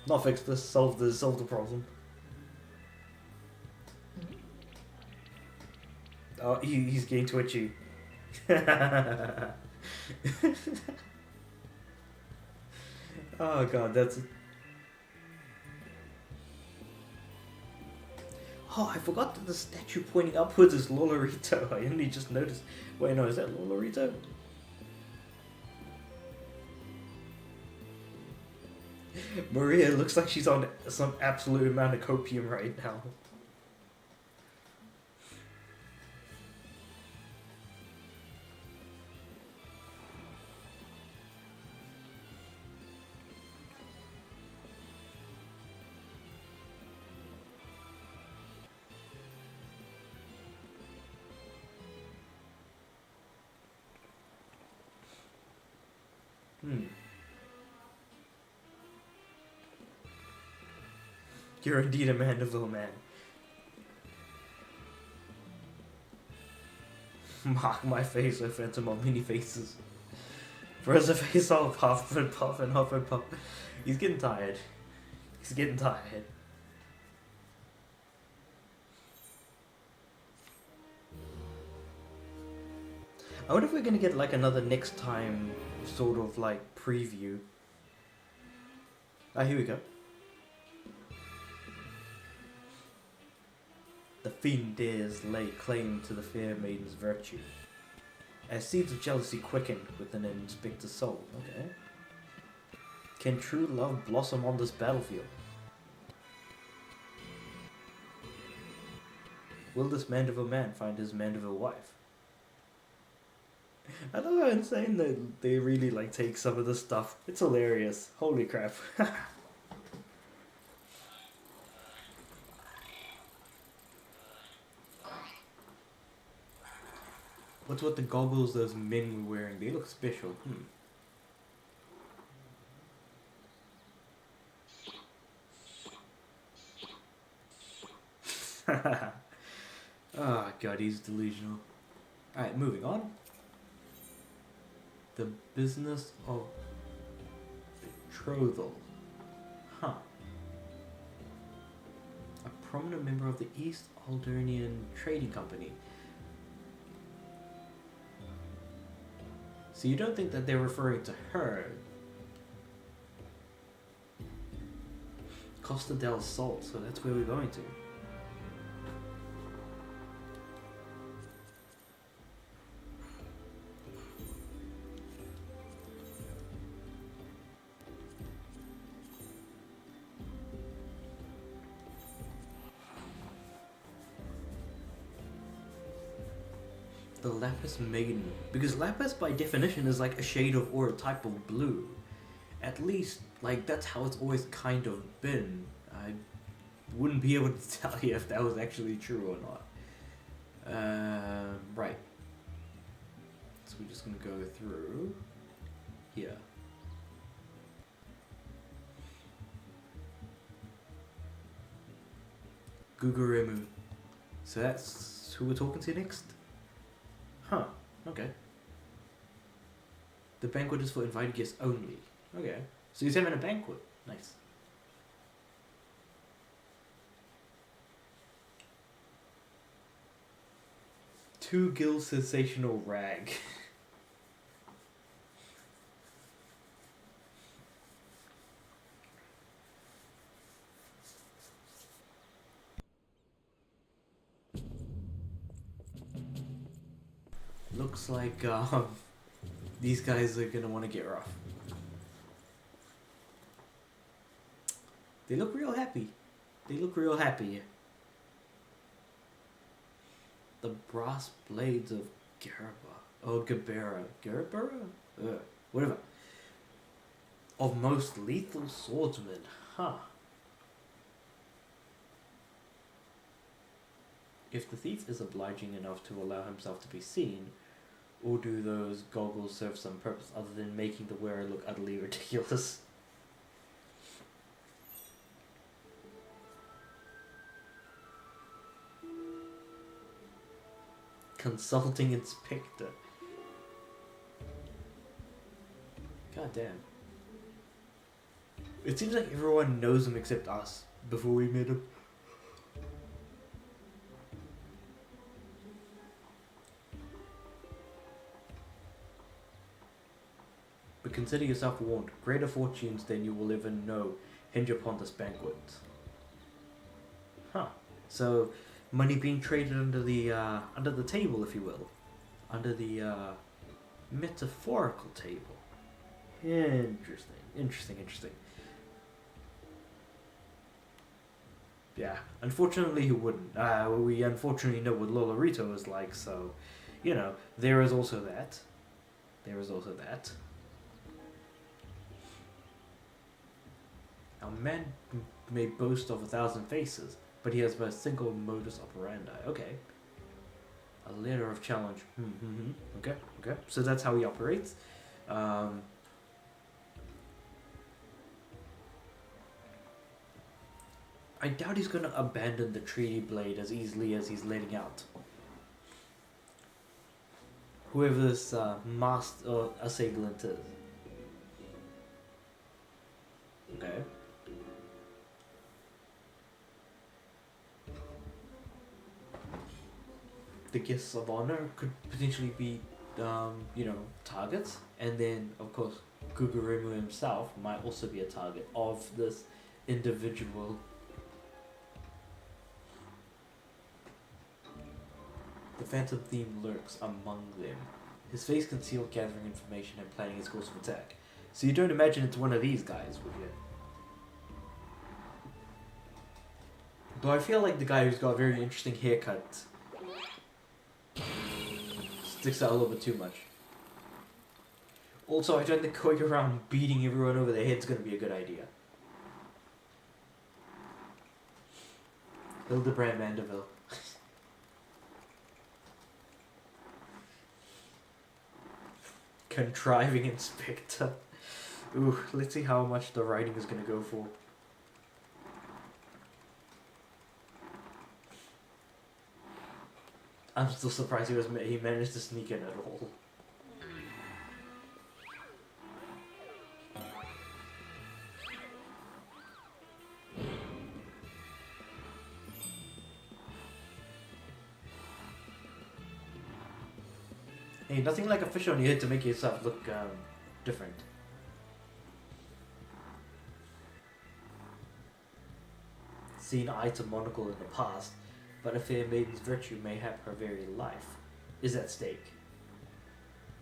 Not fix this, solve the problem. Oh, he's getting twitchy. Oh god, that's... Oh, I forgot that the statue pointing upwards is Lolorito. I only just noticed. Wait, no, is that Lolorito? Maria looks like she's on some absolute amount of copium right now. You're indeed a Manderville man. Mark my face, O phantom of many faces. For as a face all puff and puff and huff and puff. He's getting tired. He's getting tired. I wonder if we're gonna get like another next time sort of like preview. Ah, here we go. The fiend dares lay claim to the fair maiden's virtue, as seeds of jealousy quicken within an inspector's soul. Okay. Can true love blossom on this battlefield? Will this Manderville man find his Manderville wife? I love how insane that they really like take some of this stuff. It's hilarious. Holy crap. What's with the goggles those men were wearing? They look special. Oh god, he's delusional. Alright, moving on. The business of betrothal. Huh. A prominent member of the East Alderney Trading Company. So you don't think that they're referring to her? Costa del Sol, so that's where we're going to. The Lapis Maiden. Because Lapis by definition is like a shade of or a type of blue. At least, like, that's how it's always kind of been. I wouldn't be able to tell you if that was actually true or not. Right. So we're just gonna go through here. Guguremu. So that's who we're talking to next? Huh, okay. The banquet is for invited guests only. Okay. So he's having a banquet. Nice. Two Gill sensational rag. Looks like these guys are gonna want to get rough. They look real happy. They look real happy. The brass blades of Garaba. Oh, Gabera. Garabera? Whatever. Of most lethal swordsmen. Huh. If the thief is obliging enough to allow himself to be seen, or do those goggles serve some purpose other than making the wearer look utterly ridiculous? Consulting inspector. God damn. It seems like everyone knows him except us before we met him. But consider yourself warned. Greater fortunes than you will ever know hinge upon this banquet. Huh. So, money being traded under the table, if you will. Under the metaphorical table. Interesting. Yeah, unfortunately he wouldn't. We unfortunately know what Lolorito is like, so, you know, there is also that. A man may boast of 1,000 faces, but he has but a single modus operandi. Okay. A letter of challenge. Okay. So that's how he operates. I doubt he's going to abandon the treaty blade as easily as he's letting out. Whoever this masked assailant is. Okay. The guests of honor could potentially be targets, and then of course Gugurimu himself might also be a target of this individual. The Phantom Theme lurks among them, his face concealed, gathering information and planning his course of attack. So you don't imagine it's one of these guys, would you? Though I feel like the guy who's got a very interesting haircut sticks out a little bit too much. Also, I don't think going around beating everyone over the head's gonna be a good idea. Hildibrand Manderville. Contriving Inspector. Ooh, let's see how much the writing is gonna go for. I'm still surprised he managed to sneak in at all. Hey, nothing like a fish on your head to make yourself look different. Seen eye to monocle in the past, but a fair maiden's virtue mayhap her very life is at stake.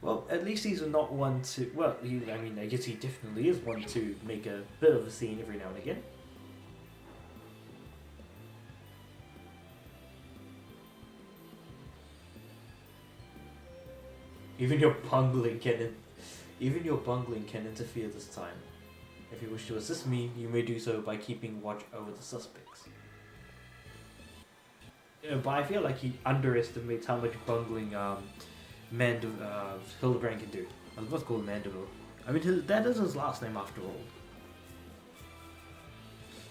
Well, at least he's not one to... Well, I guess he definitely is one to make a bit of a scene every now and again. Even your bungling can interfere this time. If you wish to assist me, you may do so by keeping watch over the suspects. But I feel like he underestimates how much bungling Hildibrand can do. I was about to call him Manderville. I mean, that is his last name after all.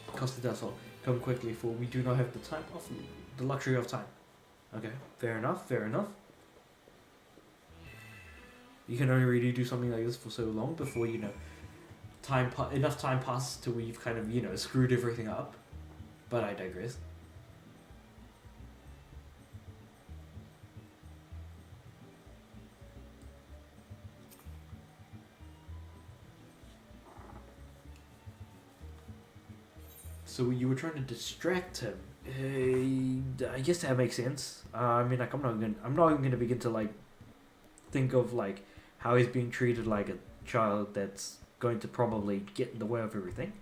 Costa del Sol, come quickly, for we do not have the luxury of time. Okay, fair enough, fair enough. You can only really do something like this for so long before, enough time passes till we've kind of, screwed everything up. But I digress. So you were trying to distract him. I guess that makes sense. I'm not even gonna begin to think of how he's being treated like a child that's going to probably get in the way of everything.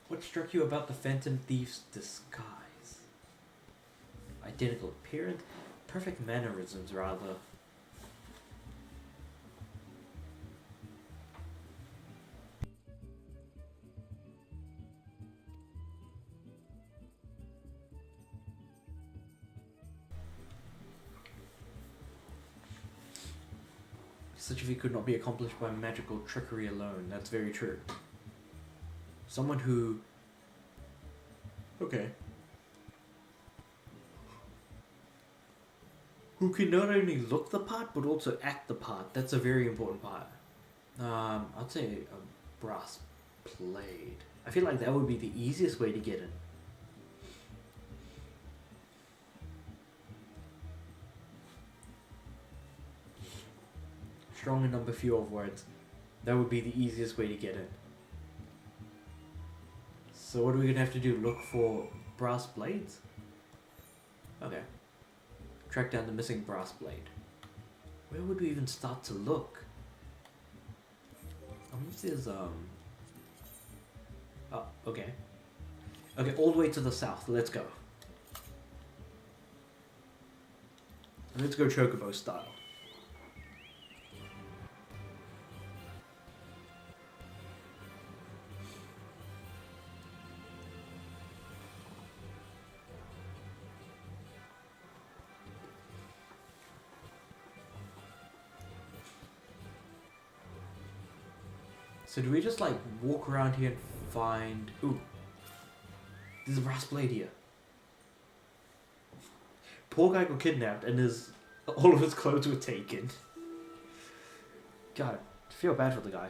What struck you about the Phantom Thief's disguise? Identical appearance, perfect mannerisms, rather. Such a feat could not be accomplished by magical trickery alone. That's very true. Someone who... Okay. Who can not only look the part, but also act the part. That's a very important part. I'd say a brass blade. I feel like that would be the easiest way to get in. Strong in number, few of words. That would be the easiest way to get in. So what are we gonna have to do? Look for brass blades? Okay. Track down the missing brass blade. Where would we even start to look? I wonder if there's Oh, okay. Okay, all the way to the south. Let's go. Let's go Chocobo style. So do we just walk around here and find... Ooh. There's a brass blade here. Poor guy got kidnapped and all of his clothes were taken. God, I feel bad for the guy.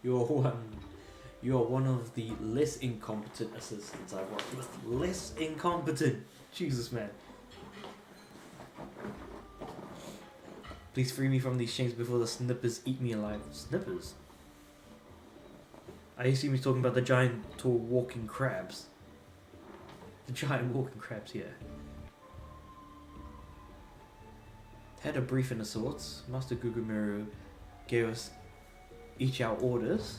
You're one. You're one of the less incompetent assistants I've worked with. Less incompetent. Jesus, man. Please free me from these chains before the snippers eat me alive. Snippers? I assume he's talking about the giant, tall, walking crabs. The giant walking crabs here. Had a briefing of sorts. Master Gugumiru gave us each our orders,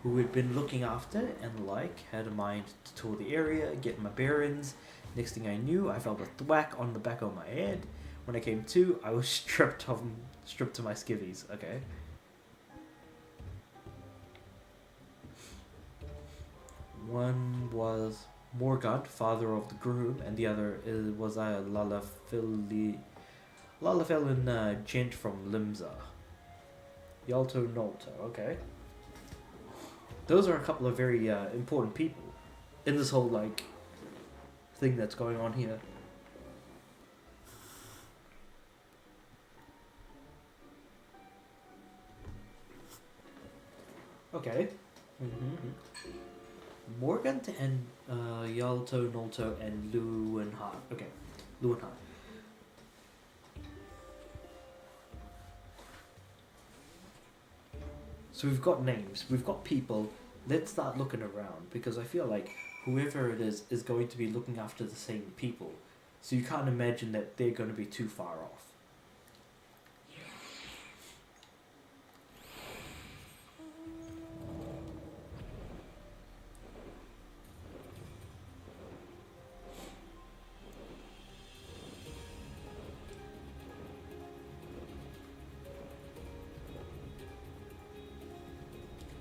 who we'd been looking after and had a mind to tour the area, get my bearings. Next thing I knew, I felt a thwack on the back of my head. When I came to, I was stripped to my skivvies. Okay. One was Morgant, father of the groom, and the other was a Lalafelin gent from Limsa. Yalto Nolto, okay. Those are a couple of very important people in this whole, thing that's going on here. Okay. Morgant and Yalto Nolto and Luenhan. Okay, Luenhan. So we've got names, we've got people. Let's start looking around, because I feel like whoever it is going to be looking after the same people. So you can't imagine that they're going to be too far off.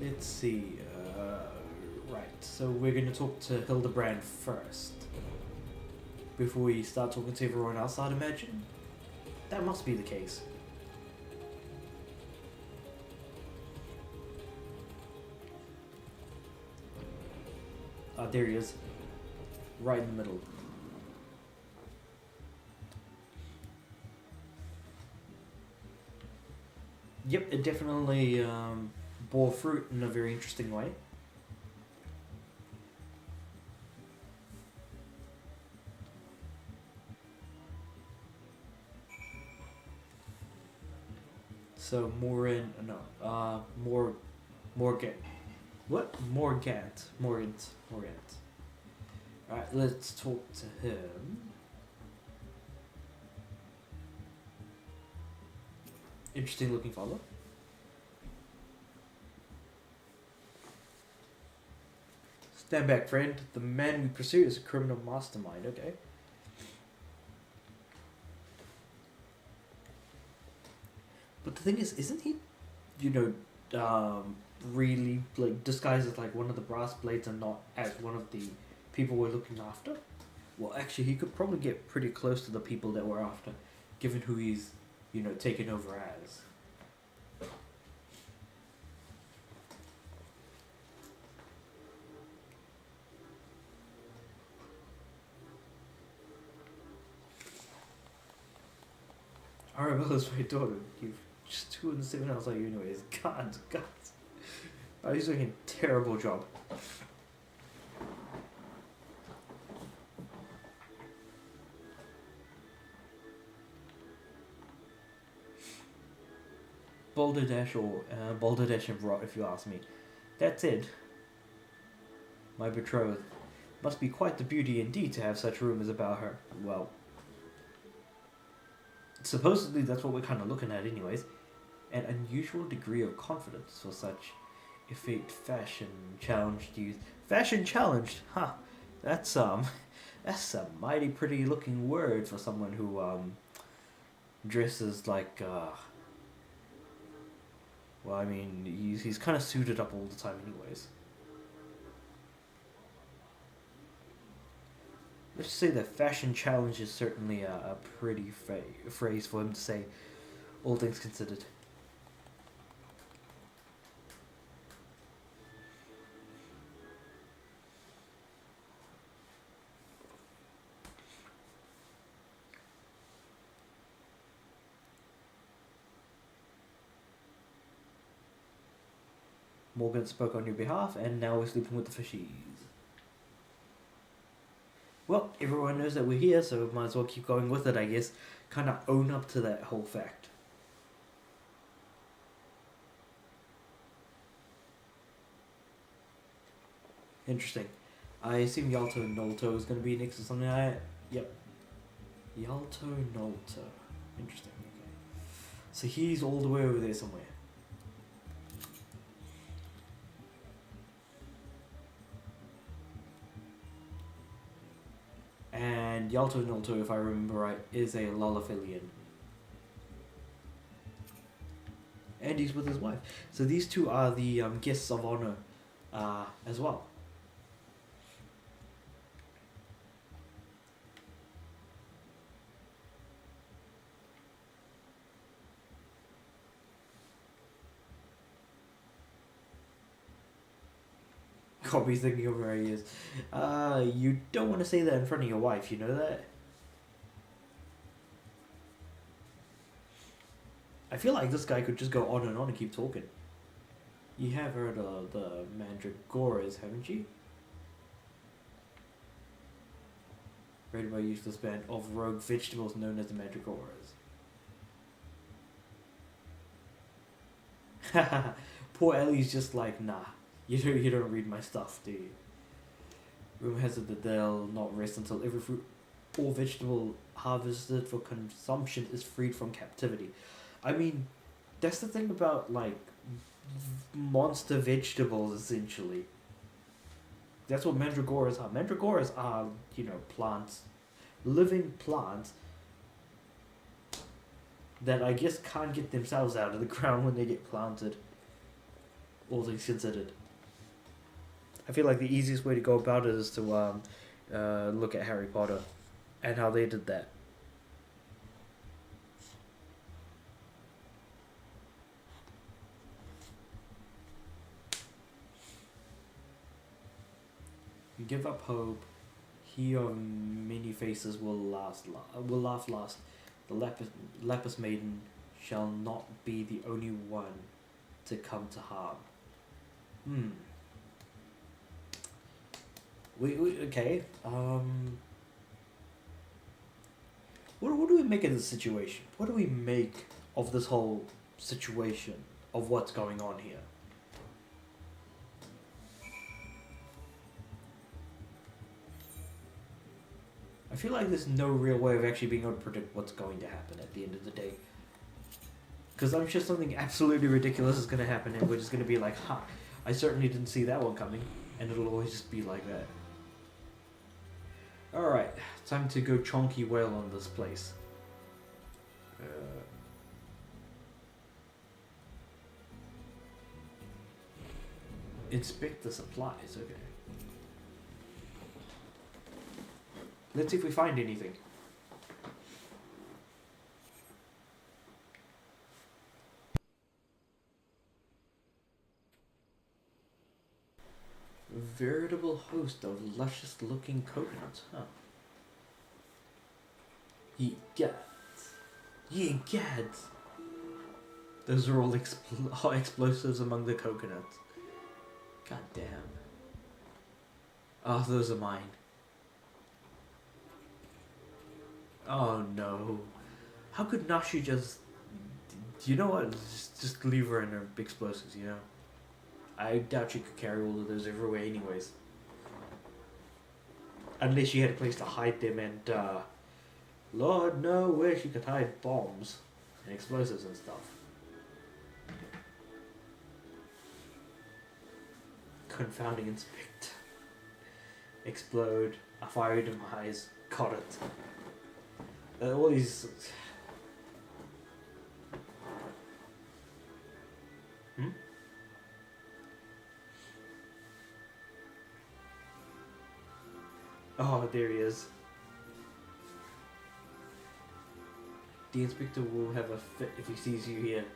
Let's see. Right, so we're going to talk to Hildibrand first. Before we start talking to everyone else, I'd imagine. That must be the case. There he is. Right in the middle. Yep, it definitely bore fruit in a very interesting way. So Morgant. What? Morgant. Alright, let's talk to him. Interesting looking fellow. Stand back, friend. The man we pursue is a criminal mastermind, okay? But the thing is, isn't he, really, disguised as, one of the brass blades and not as one of the people we're looking after? Well, actually, he could probably get pretty close to the people that we're after, given who he's, taken over as. Arabella's my daughter. You've just 207 hours like you anyways. God. Oh, he's doing a terrible job. Balderdash or Balderdash and rot, if you ask me. That's it. My betrothed. Must be quite the beauty indeed to have such rumors about her. Well, supposedly that's what we're kind of looking at anyways. An unusual degree of confidence for such effete fashion challenged youth. Fashion challenged? Huh. That's a mighty pretty looking word for someone who dresses like well, I mean, he's kind of suited up all the time anyways. Let's just say that fashion challenge is certainly a pretty phrase for him to say, all things considered. Morgan spoke on your behalf, and now we're sleeping with the fishies. Well, everyone knows that we're here, so might as well keep going with it, I guess. Kind of own up to that whole fact. Interesting. I assume Yalto Nolto is going to be next to something like that. Yep. Yalto Nolto. Interesting. Okay. So he's all the way over there somewhere. And Yalto Nolto, if I remember right, is a Lullaphilian. And he's with his wife. So these two are the guests of honor as well. Copy's thinking of where he is. You don't want to say that in front of your wife, you know that? I feel like this guy could just go on and keep talking. You have heard of the Mandragoras, haven't you? Raided by a useless band of rogue vegetables known as the Mandragoras. Poor Ellie's just like, nah. You don't read my stuff, do you? Rumor has it that they'll not rest until every fruit or vegetable harvested for consumption is freed from captivity. I mean, that's the thing about, like, monster vegetables, essentially. That's what mandragoras are. Mandragoras are, you know, plants, living plants that I guess can't get themselves out of the ground when they get planted. All things considered. I feel like the easiest way to go about it is to look at Harry Potter and how they did that. You give up hope. He of many faces will laugh last. The lapis maiden shall not be the only one to come to harm. We okay. What do we make of this situation? What do we make of this whole situation of what's going on here? I feel like there's no real way of actually being able to predict what's going to happen at the end of the day. Because I'm sure something absolutely ridiculous is going to happen and we're just going to be like, ha, I certainly didn't see that one coming. And it'll always just be like that. Alright, time to go chonky whale on this place. Inspect the supplies, okay. Let's see if we find anything. Veritable host of luscious looking coconuts, huh? Ye gads. Those are all explosives among the coconuts. God damn. Oh, those are mine. Oh no. How could Nashi just... You know what? Just leave her in her explosives, you know? I doubt she could carry all of those everywhere anyways. Unless she had a place to hide them and, Lord know where she could hide bombs and explosives and stuff. Confounding inspect. Explode. A fiery demise. Got it. All these... Oh, there he is. The inspector will have a fit if he sees you here.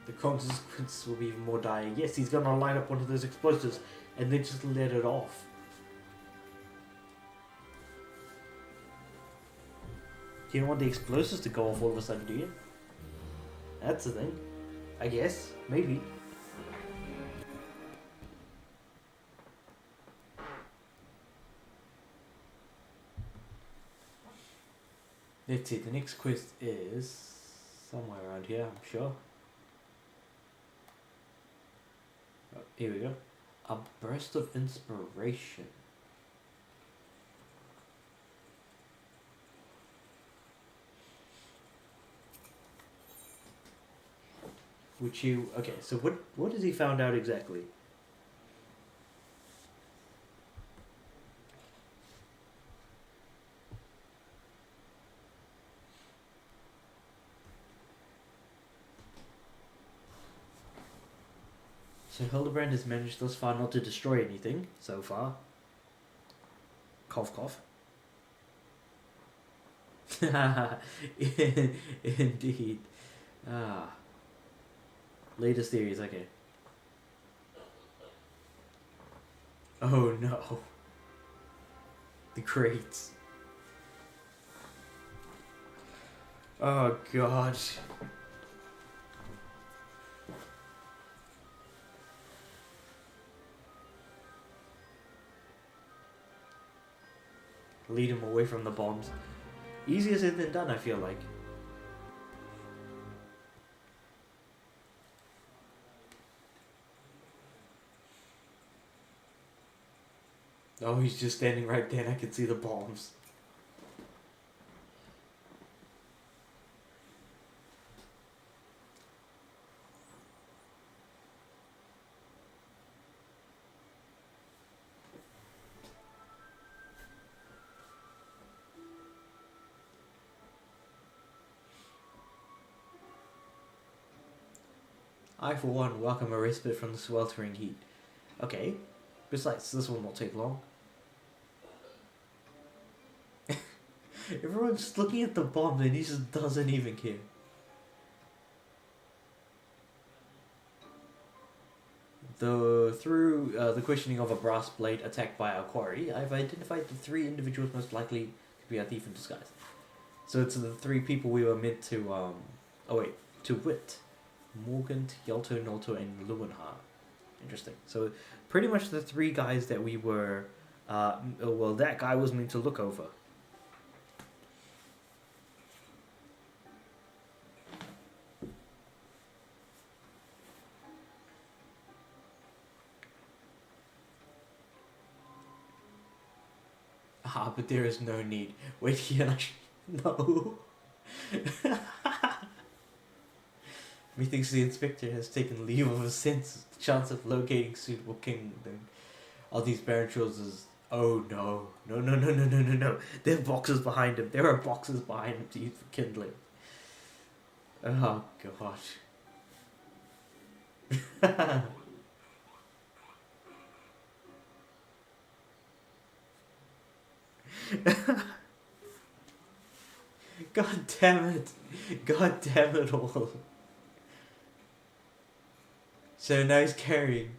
The consequences will be even more dire. Yes, he's gonna light up one of those explosives and then just let it off. You don't want the explosives to go off all of a sudden, do you? That's the thing. I guess. Maybe. Let's see, the next quest is somewhere around here, I'm sure. Oh, here we go. A burst of inspiration. Which you... Okay, so what has he found out exactly? So Hildibrand has managed thus far not to destroy anything, so far. Cough cough. Indeed. Ah. Latest theories, okay. Oh no. The crates. Oh god. Lead him away from the bombs. Easier said than done, I feel like. Oh, he's just standing right there and I can see the bombs. I, for one, welcome a respite from the sweltering heat. Okay. Besides, this will not take long. Everyone's just looking at the bomb and he just doesn't even care. Through the questioning of a brass blade attacked by our quarry, I've identified the 3 individuals most likely to be a thief in disguise. So it's the 3 people we were meant to, to wit. Morgan, Yelto, Nolto, and Luenha. Interesting. So pretty much the 3 guys that we were, that guy was meant to look over. Ah, but there is no need. Wait here. No. Methinks the inspector has taken leave of his senses. The chance of locating suitable kingdom of these barren shores is... Oh no. No. There are boxes behind him. There are boxes behind him to use for kindling. Oh gosh. God damn it. God damn it all. So now he's carrying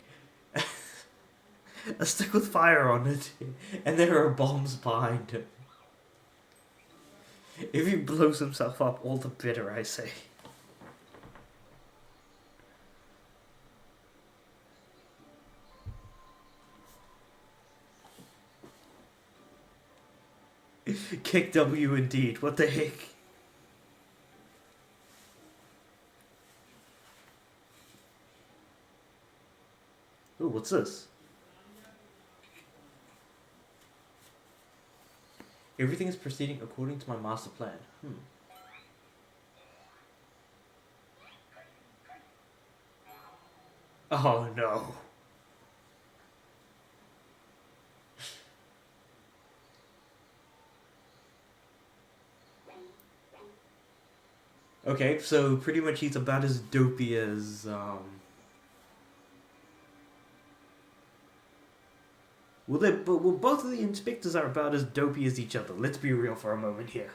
a stick with fire on it, and there are bombs behind him. If he blows himself up, all the better, I say. Kick W indeed, what the heck? Ooh, what's this? Everything is proceeding according to my master plan. Oh no. Okay, so pretty much he's about as dopey as, Well, both of the inspectors are about as dopey as each other. Let's be real for a moment here.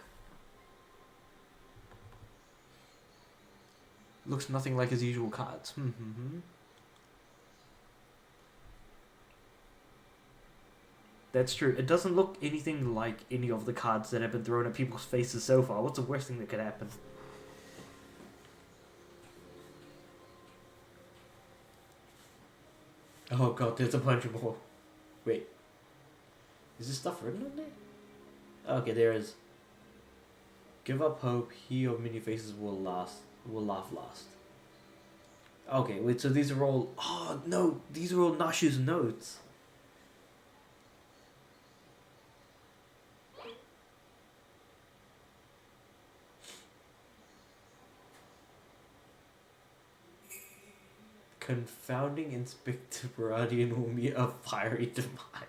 Looks nothing like his usual cards. That's true. It doesn't look anything like any of the cards that have been thrown at people's faces so far. What's the worst thing that could happen? Oh god, there's a bunch more. Wait. Is this stuff written on there? Okay, there is. Give up hope, he or many faces will laugh last. Okay, wait, so these are all... Oh, no, these are all Nashu's notes. Confounding Inspector Baradian will meet a fiery demise.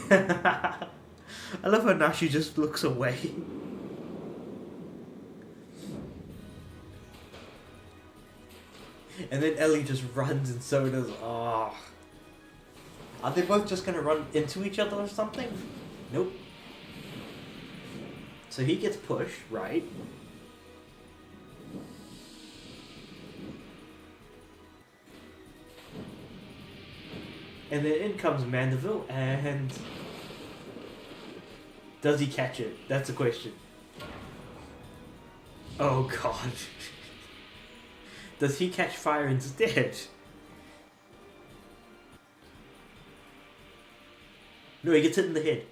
I love how Nashi just looks away. And then Ellie just runs and so does... Oh. Are they both just gonna run into each other or something? Nope. So he gets pushed, right? And then in comes Manderville, and... Does he catch it? That's the question. Oh god. Does he catch fire instead? No, he gets hit in the head.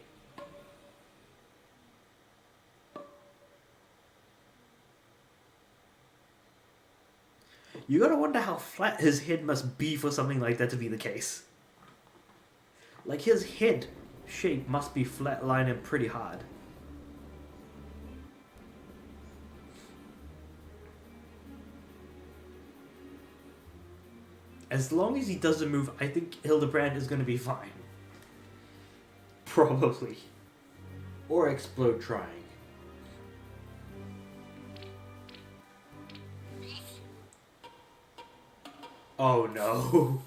You gotta wonder how flat his head must be for something like that to be the case. Like, his head shape must be flatline and pretty hard. As long as he doesn't move, I think Hildibrand is gonna be fine. Probably. Or explode trying. Oh no.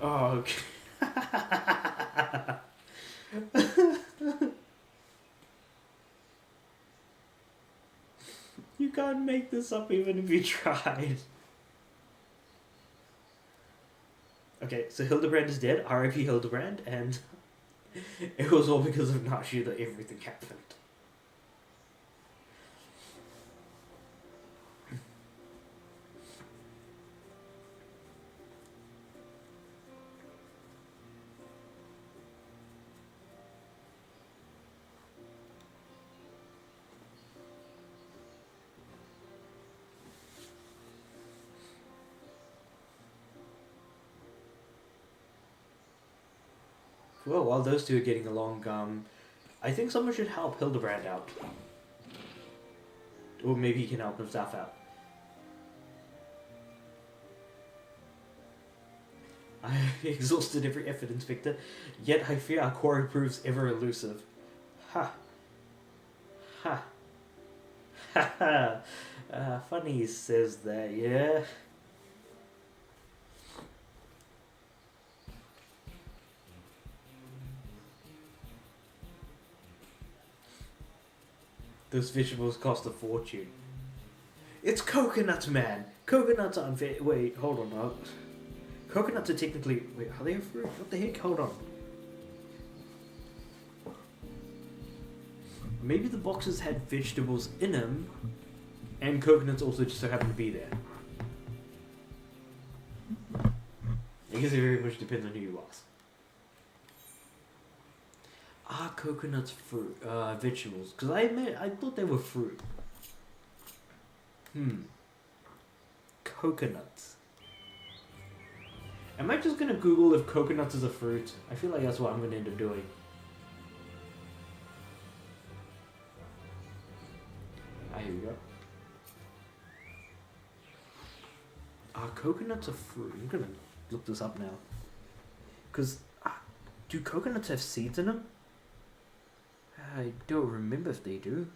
Oh, okay. You can't make this up even if you tried. Okay, so Hildibrand is dead, R.I.P. Hildibrand, and it was all because of Nashi that everything happened. Well, while those two are getting along, I think someone should help Hildibrand out. Or maybe he can help himself out. I have exhausted every effort, Inspector, yet I fear our quarry proves ever elusive. Ha. Ha. Ha ha. Funny he says that, yeah? Those vegetables cost a fortune. It's coconuts, man! Coconuts aren't wait, hold on now. Coconuts are technically... Wait, are they a fruit? What the heck? Hold on. Maybe the boxes had vegetables in them, and coconuts also just so happen to be there. I guess it very much depends on who you ask. Are coconuts fruit? Vegetables? Because I thought they were fruit. Coconuts. Am I just gonna Google if coconuts is a fruit? I feel like that's what I'm gonna end up doing. Here we go. Are coconuts a fruit? I'm gonna look this up now. Because, do coconuts have seeds in them? I don't remember if they do.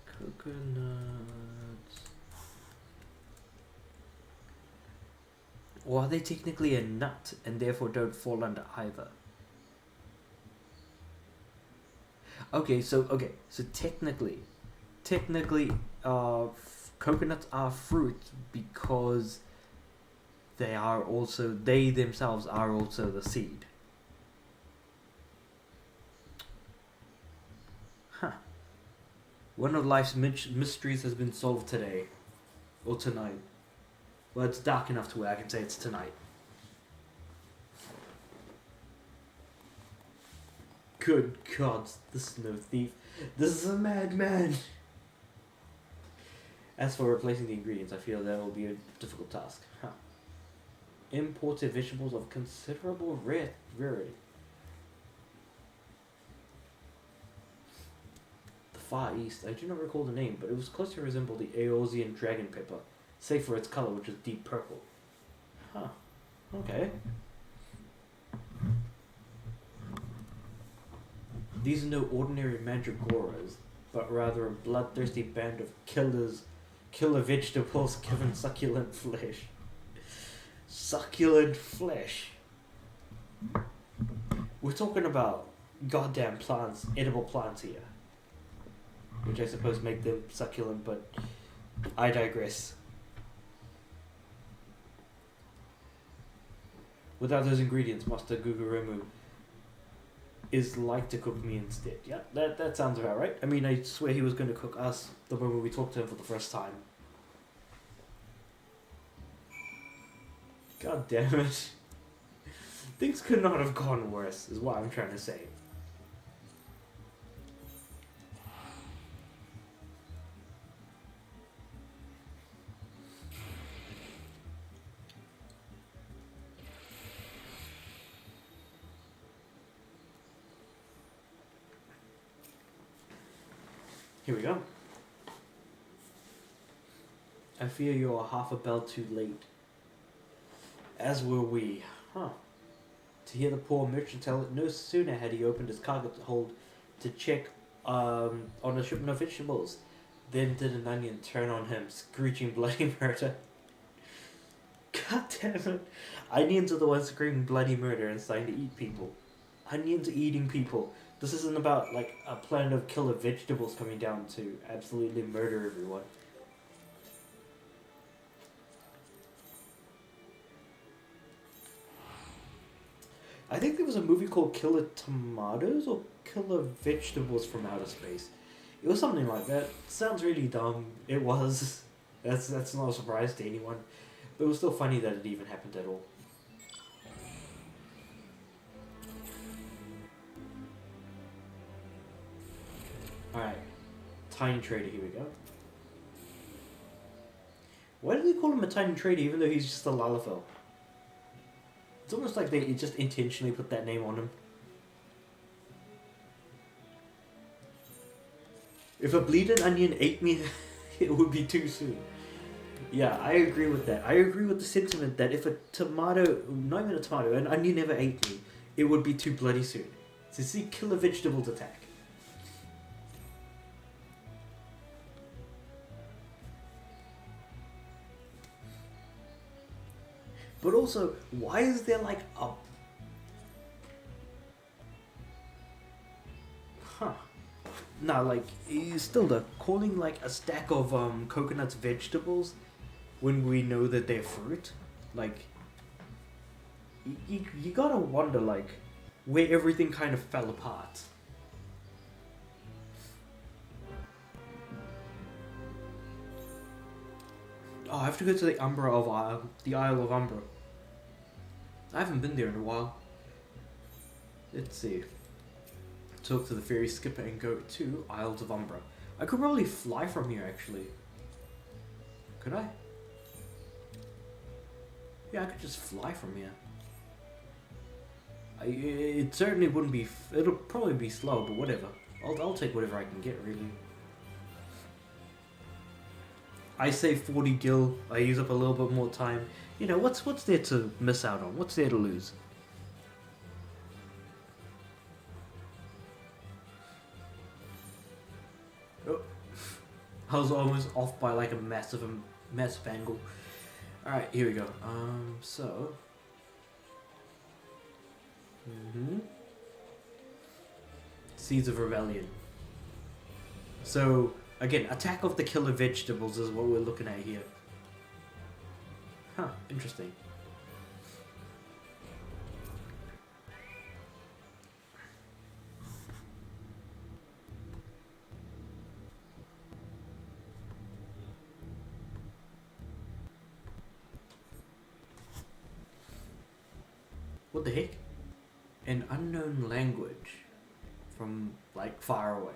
Coconuts. Or are they technically a nut and therefore don't fall under either? So technically, coconuts are fruit because they themselves are also the seed. Huh. One of life's mysteries has been solved today. Or tonight. Well, it's dark enough to where I can say it's tonight. Good God, this is no thief. This is a madman. As for replacing the ingredients, I feel that will be a difficult task. Huh. Imported vegetables of considerable rarity. The Far East, I do not recall the name, but it was close to resemble the Eosian dragon pepper, save for its color, which is deep purple. Huh. Okay. These are no ordinary mandragoras, but rather a bloodthirsty band of killer vegetables given succulent flesh. Succulent flesh. We're talking about goddamn plants, edible plants here. Which I suppose make them succulent, but I digress. Without those ingredients, Master Guguremu is like to cook me instead. Yeah, that sounds about right. I mean, I swear he was going to cook us the moment we talked to him for the first time. God damn it. Things could not have gone worse, is what I'm trying to say. Here we go. I fear you are half a bell too late. As were we. Huh. To hear the poor merchant tell it, no sooner had he opened his cargo hold to check on a shipment of vegetables, then did an onion turn on him, screeching bloody murder. God damn it. Onions are the ones screaming bloody murder and starting to eat people. Onions are eating people. This isn't about like a planet of killer vegetables coming down to absolutely murder everyone. I think there was a movie called Killer Tomatoes or Killer Vegetables from Outer Space. It was something like that. Sounds really dumb. It was. That's not a surprise to anyone. But it was still funny that it even happened at all. Alright. Tiny trader, here we go. Why do they call him a tiny trader even though he's just a Lalafell? It's almost like they just intentionally put that name on him. If a bleeding onion ate me, it would be too soon. Yeah, I agree with that. I agree with the sentiment that if a tomato, not even a tomato, an onion never ate me, it would be too bloody soon. So see, killer vegetables attack. But also, why is there like a... Huh. Nah, like, still though, calling like a stack of coconuts vegetables when we know that they're fruit, like, you gotta wonder like where everything kind of fell apart. Oh, I have to go to the the Isle of Umbra. I haven't been there in a while. Let's see. Talk to the ferry skipper and go to Isles of Umbra. I could probably fly from here actually. Could I? Yeah, I could just fly from here. It certainly wouldn't be... It'll probably be slow, but whatever. I'll take whatever I can get, really. I save 40 gil, I use up a little bit more time. You know, what's there to miss out on? What's there to lose? Oh. I was almost off by like a massive angle. Alright, here we go. So... Seeds of Rebellion. So, again, attack of the killer vegetables is what we're looking at here. Huh, interesting. What the heck? An unknown language from, like, far away.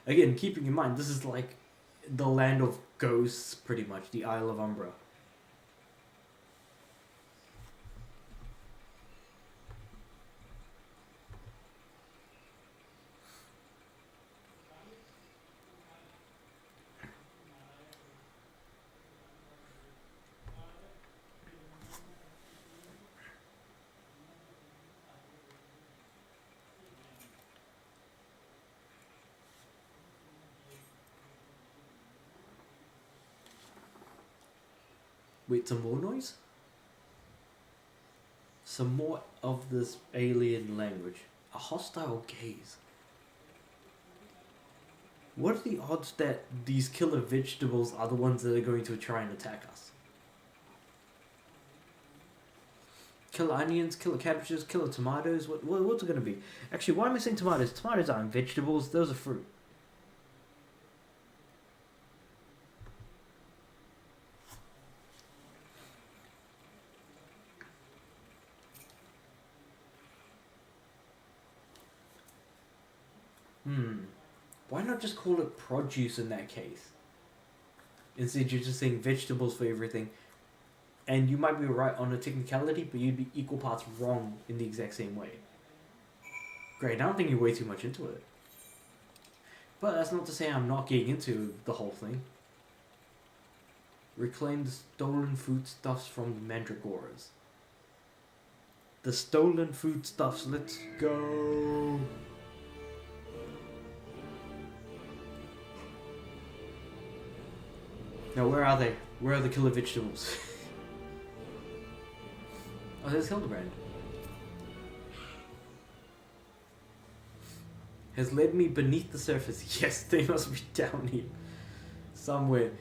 Again, keeping in mind, this is like the land of ghosts, pretty much, the Isle of Umbra. Wait, some more noise? Some more of this alien language. A hostile gaze. What are the odds that these killer vegetables are the ones that are going to try and attack us? Killer onions, killer cabbages, killer tomatoes. What's it going to be? Actually, why am I saying tomatoes? Tomatoes aren't vegetables, those are fruit. Why not just call it produce in that case? Instead, you're just saying vegetables for everything. And you might be right on a technicality, but you'd be equal parts wrong in the exact same way. Great, I don't think you're way too much into it. But that's not to say I'm not getting into the whole thing. Reclaim the stolen foodstuffs from the mandragoras. The stolen foodstuffs, let's go! Now, where are they? Where are the killer vegetables? Oh, there's Hildibrand. Has led me beneath the surface. Yes, they must be down here. Somewhere.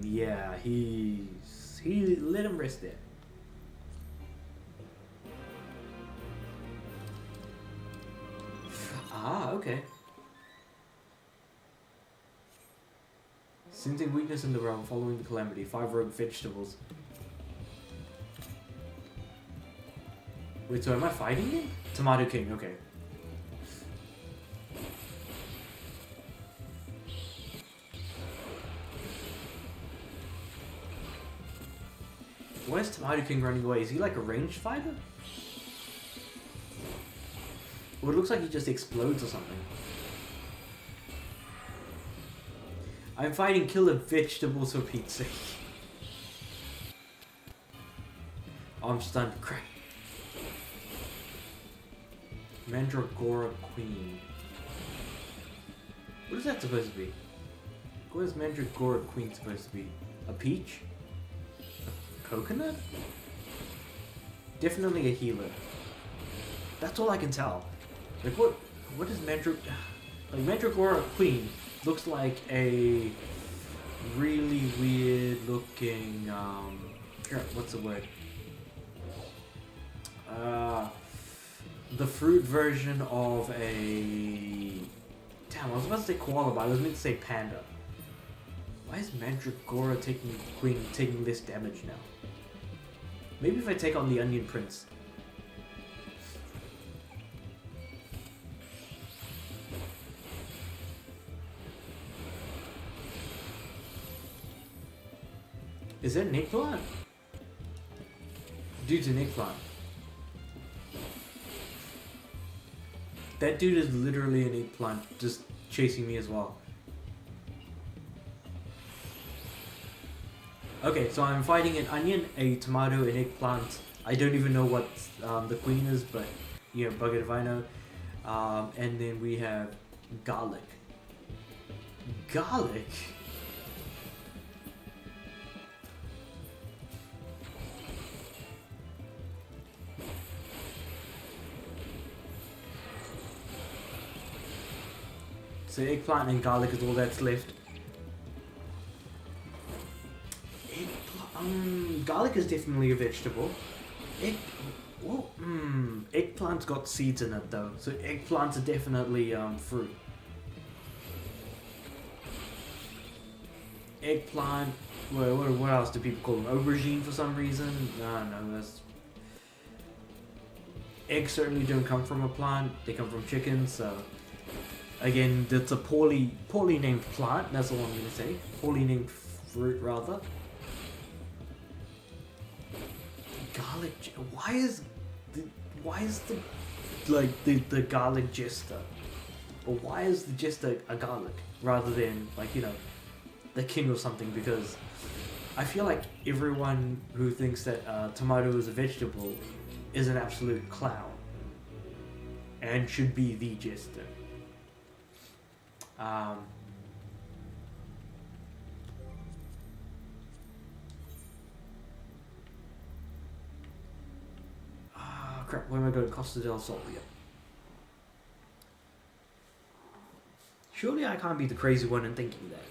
Yeah, he let him rest there. Ah, okay. Sensing weakness in the realm following the calamity. 5 rogue vegetables. Wait, so am I fighting it? Tomato King, okay. Why is Tomato King running away? Is he like a ranged fighter? Or it looks like he just explodes or something. I'm fighting killer vegetables for Pete's sake. Oh, I'm stunned. Crap. Mandragora Queen. What is that supposed to be? What is Mandragora Queen supposed to be? A peach? A coconut? Definitely a healer. That's all I can tell. Like what is Mandragora Queen looks like a really weird looking what's the word? The fruit version of a... Damn, I was about to say koala, but I was meant to say panda. Why is Mandragora taking this damage now? Maybe if I take on the Onion Prince. Is that an eggplant? Dude's an eggplant. That dude is literally an eggplant just chasing me as well. Okay, so I'm fighting an onion, a tomato, an eggplant. I don't even know what the queen is, but yeah, bug it if I know. And then we have garlic. Garlic? So eggplant and garlic is all that's left. Garlic is definitely a vegetable. Eggplant's got seeds in it though, so eggplants are definitely fruit. Eggplant. What else do people call them? Aubergine for some reason? No, that's. Eggs certainly don't come from a plant. They come from chickens. So again, that's a poorly named plant. That's all I'm gonna say. Poorly named fruit rather. Garlic. Why is the garlic jester? Or why is the jester a garlic rather than the king or something? Because I feel like everyone who thinks that tomato is a vegetable is an absolute clown and should be the jester. Crap, where am I going? Costa del Sol, yeah. Surely I can't be the crazy one in thinking that.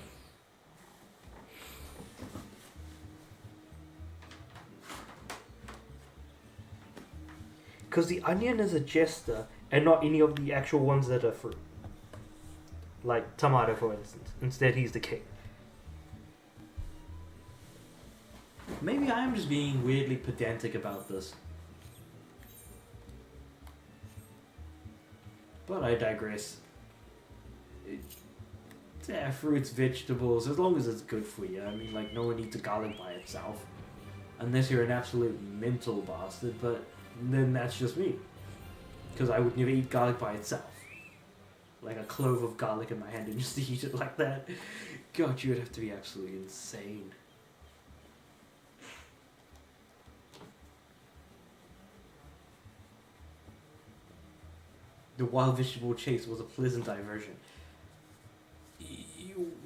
Because the onion is a jester and not any of the actual ones that are fruit. Like tomato, for instance. Instead, he's the king. Maybe I am just being weirdly pedantic about this. But I digress. Fruits, vegetables, as long as it's good for you. I mean, no one eats a garlic by itself. Unless you're an absolute mental bastard, but then that's just me. Because I would never eat garlic by itself. Like a clove of garlic in my hand and just eat it like that. God, you would have to be absolutely insane. The wild vegetable chase was a pleasant diversion.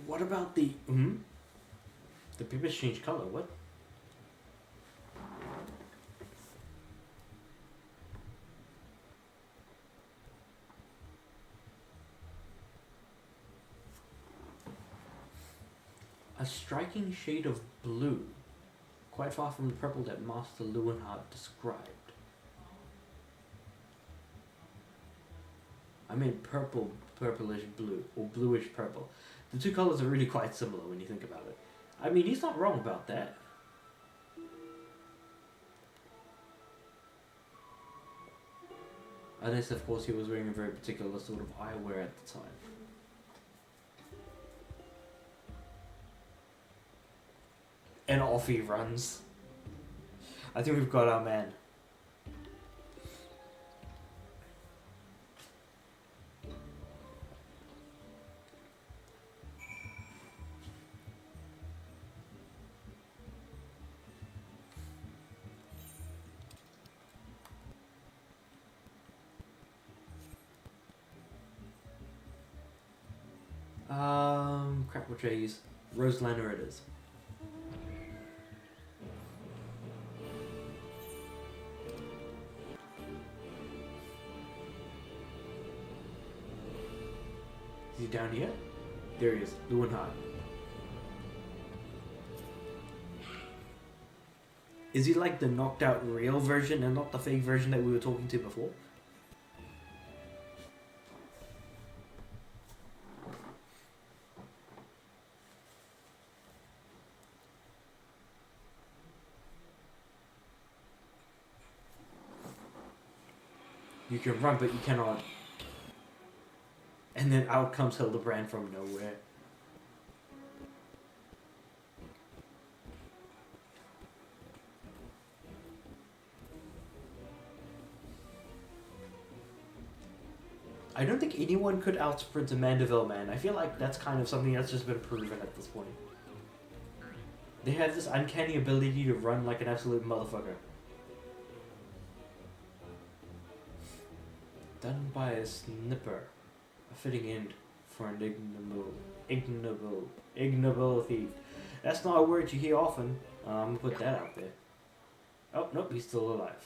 What about the... The peppers change color, what? A striking shade of blue, quite far from the purple that Master Leeuwenhoek described. I mean purplish blue, or bluish purple. The two colors are really quite similar when you think about it. I mean, he's not wrong about that. Unless, of course, he was wearing a very particular sort of eyewear at the time. And off he runs. I think we've got our man. Crap, what should I use? Rose liner it is. Is he down here? There he is, Leeuwenhoek. Is he like the knocked out real version and not the fake version that we were talking to before? You can run, but you cannot. And then out comes Hildibrand from nowhere. I don't think anyone could outsprint a Manderville man. I feel like that's kind of something that's just been proven at this point. They have this uncanny ability to run like an absolute motherfucker. Done by a snipper. A fitting end for an ignoble thief. That's not a word you hear often. I'm gonna put that out there. Oh, nope, he's still alive.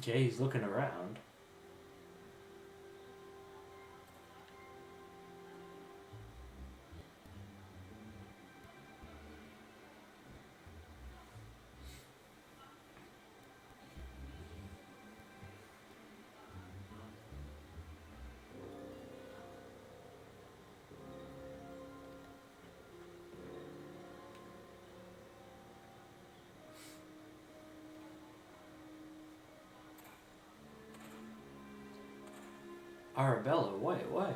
Okay, he's looking around. Arabella, why?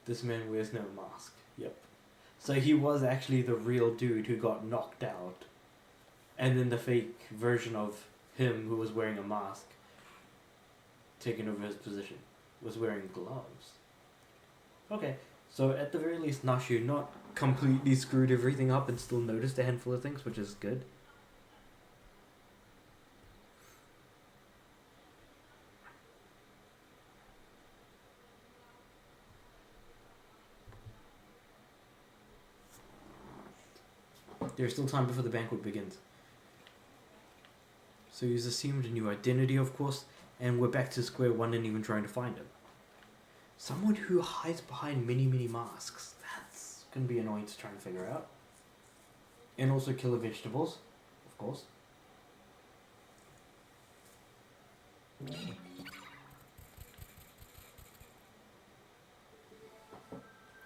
This man wears no mask. Yep. So he was actually the real dude who got knocked out. And then the fake version of him who was wearing a mask, taking over his position, was wearing gloves. Okay, so at the very least, Nashu not completely screwed everything up and still noticed a handful of things, which is good. There's still time before the banquet begins. So he's assumed a new identity, of course, and we're back to square one and even trying to find him. Someone who hides behind many masks. That's gonna be annoying to try and figure out. And also killer vegetables, of course.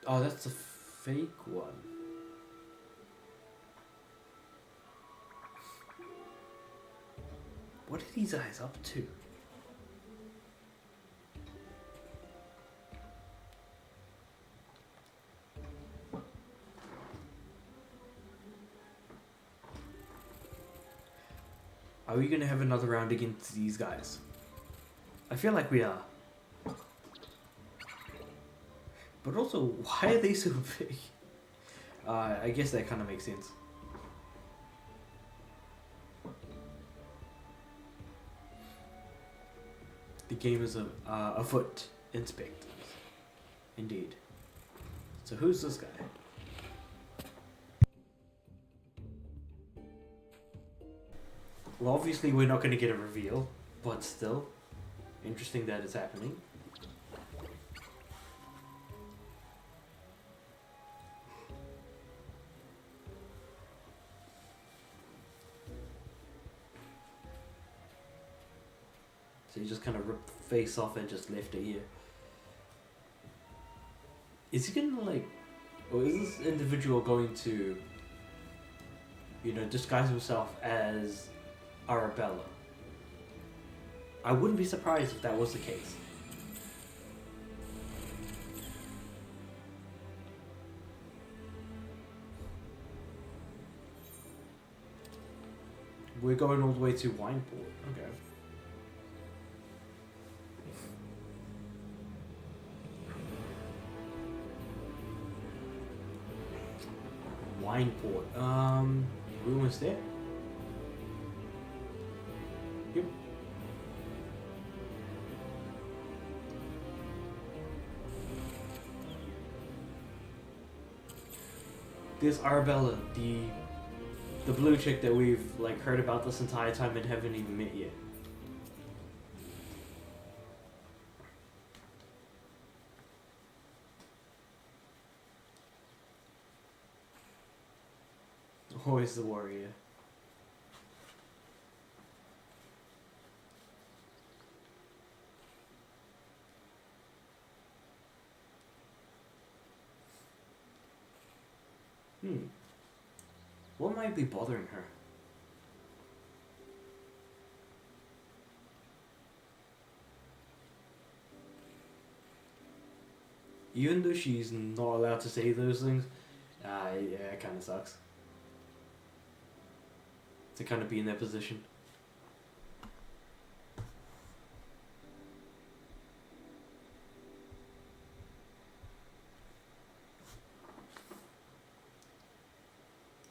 Oh, that's a fake one. What are these guys up to? Are we gonna have another round against these guys? I feel like we are. But also, why are they so big? I guess that kind of makes sense. The game is afoot. Inspect. Indeed. So who's this guy? Well, obviously we're not going to get a reveal, but still, interesting that it's happening. So he just kind of ripped the face off and just left it here. Is he gonna like, or is this individual going to, you know, disguise himself as Arabella? I wouldn't be surprised if that was the case. We're going all the way to Wineport. Okay. Wineport. We almost there? Yep. There's Arabella, the blue chick that we've like heard about this entire time and haven't even met yet. Always the warrior. What might be bothering her? Even though she's not allowed to say those things, yeah, it kind of sucks. To kind of be in that position.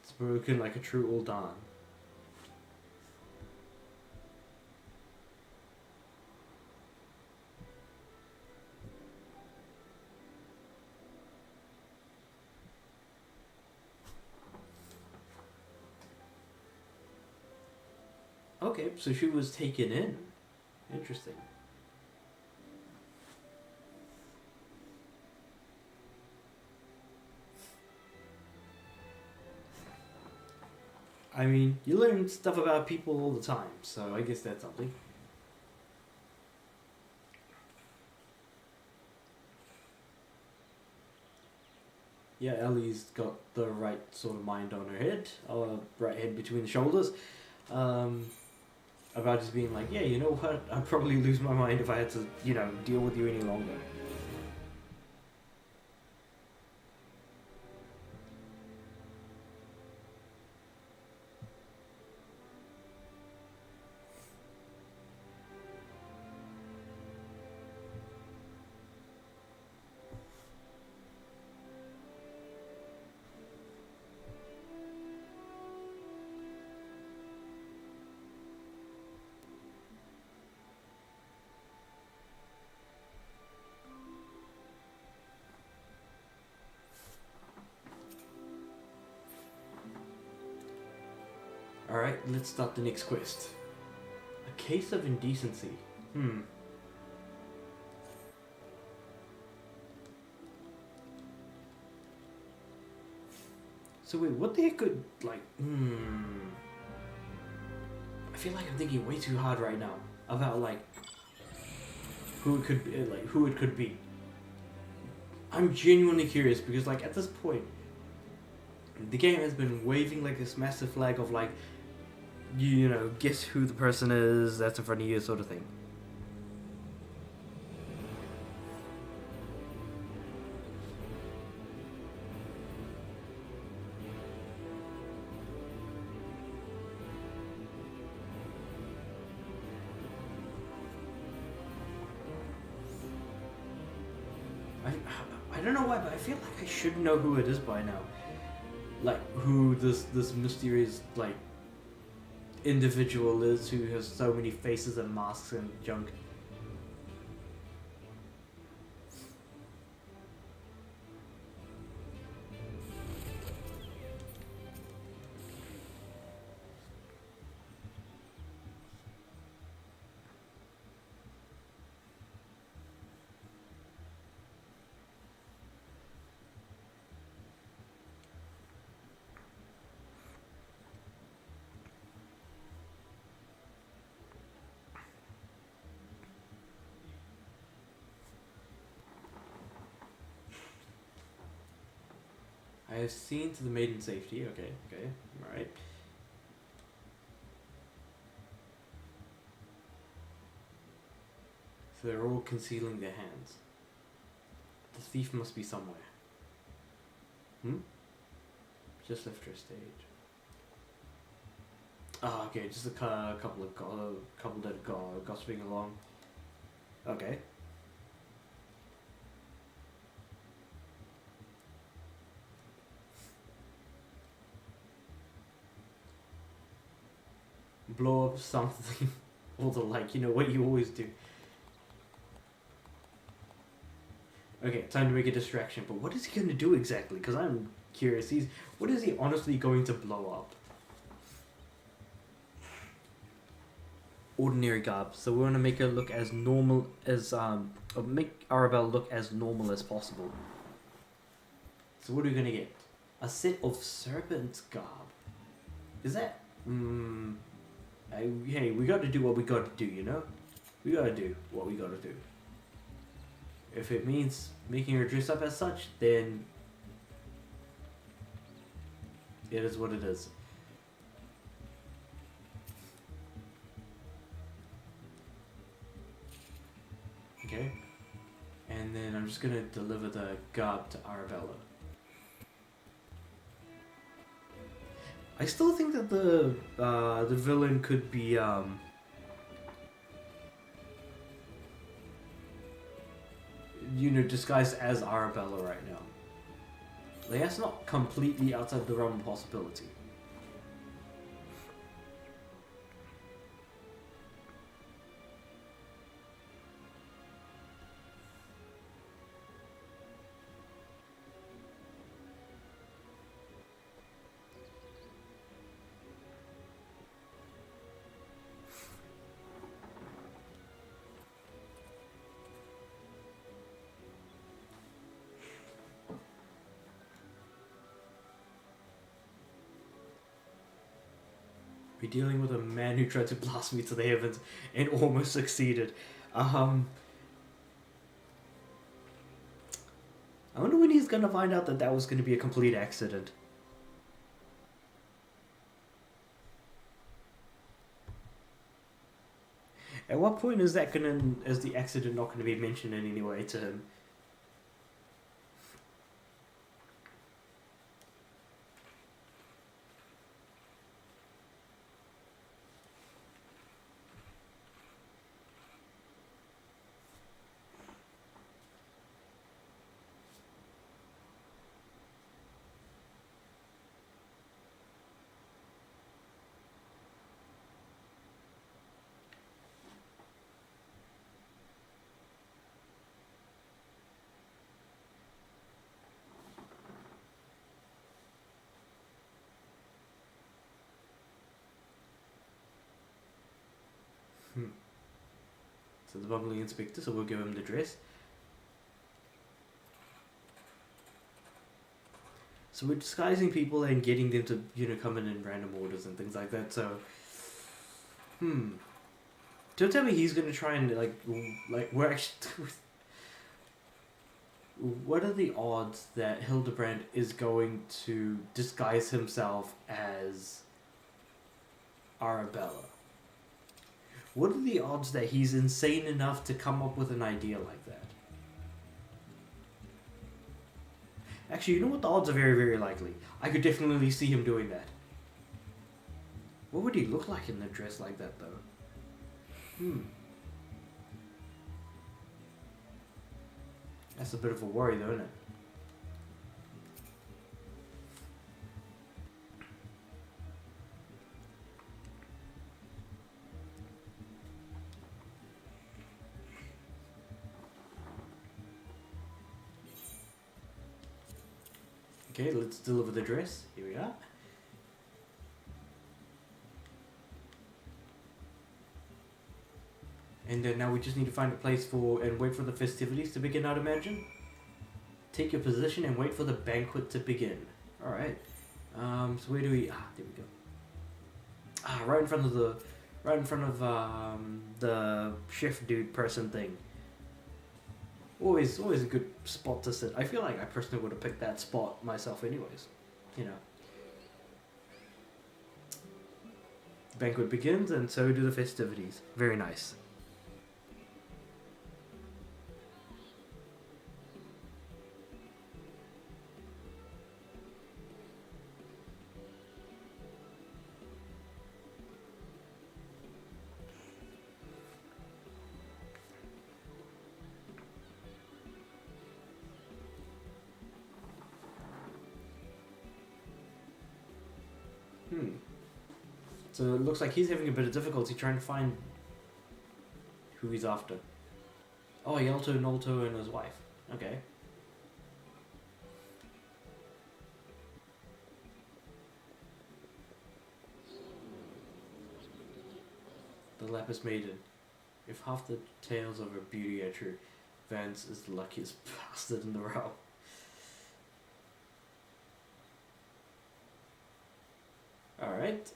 Spoken like a true Uldan. Okay, so she was taken in. Interesting. I mean, you learn stuff about people all the time, so I guess that's something. Yeah, Ellie's got the right sort of mind on her head, or right head between the shoulders. Um, about just being like, yeah, you know what? I'd probably lose my mind if I had to, deal with you any longer. Alright, let's start the next quest. A case of indecency. So wait, what the heck could, I feel like I'm thinking way too hard right now about, who it could be, I'm genuinely curious because, at this point, the game has been waving, this massive flag of, guess who the person is that's in front of you sort of thing. I don't know why, but I feel like I should know who it is by now. Who this mysterious, individual is who has so many faces and masks and junk. I have seen to the maiden safety. Okay, alright. So they're all concealing their hands. The thief must be somewhere. Just left her stage. Oh, okay, just a couple that are gossiping along. Okay. Blow up something, or what you always do. Okay, time to make a distraction, but what is he going to do exactly? Because I'm curious. What is he honestly going to blow up? Ordinary garb. So we want to make her look as normal as or make Arabelle look as normal as possible. So what are we gonna get? A set of serpent garb. Is that? Hey, we got to do what we got to do. We got to do what we got to do. If it means making her dress up as such, then it is what it is. Okay. And then I'm just gonna deliver the garb to Arabella. I still think that the villain could be disguised as Arabella right now. That's not completely outside the realm of possibility. We're dealing with a man who tried to blast me to the heavens and almost succeeded. I wonder when he's gonna find out that that was gonna be a complete accident. At what point is the accident not gonna be mentioned in any way to him? So the bumbling inspector, so we'll give him the dress. So we're disguising people and getting them to, come in random orders and things like that, so... Don't tell me he's gonna try and, we're actually... What are the odds that Hildibrand is going to disguise himself as Arabella? What are the odds that he's insane enough to come up with an idea like that? Actually, you know what? The odds are very, very likely. I could definitely see him doing that. What would he look like in a dress like that, though? That's a bit of a worry, though, isn't it? Okay, let's deliver the dress. Here we are. And now we just need to find a place and wait for the festivities to begin, I'd imagine. Take your position and wait for the banquet to begin. Alright. So where do we... there we go. Right in front of the chef dude person thing. Always a good spot to sit. I feel like I personally would have picked that spot myself anyways. The banquet begins and so do the festivities. Very nice. So it looks like he's having a bit of difficulty trying to find who he's after. Oh, Yelto, Nolto, and his wife. Okay. The Lapis Maiden. If half the tales of her beauty are true, Vance is the luckiest bastard in the realm. Alright,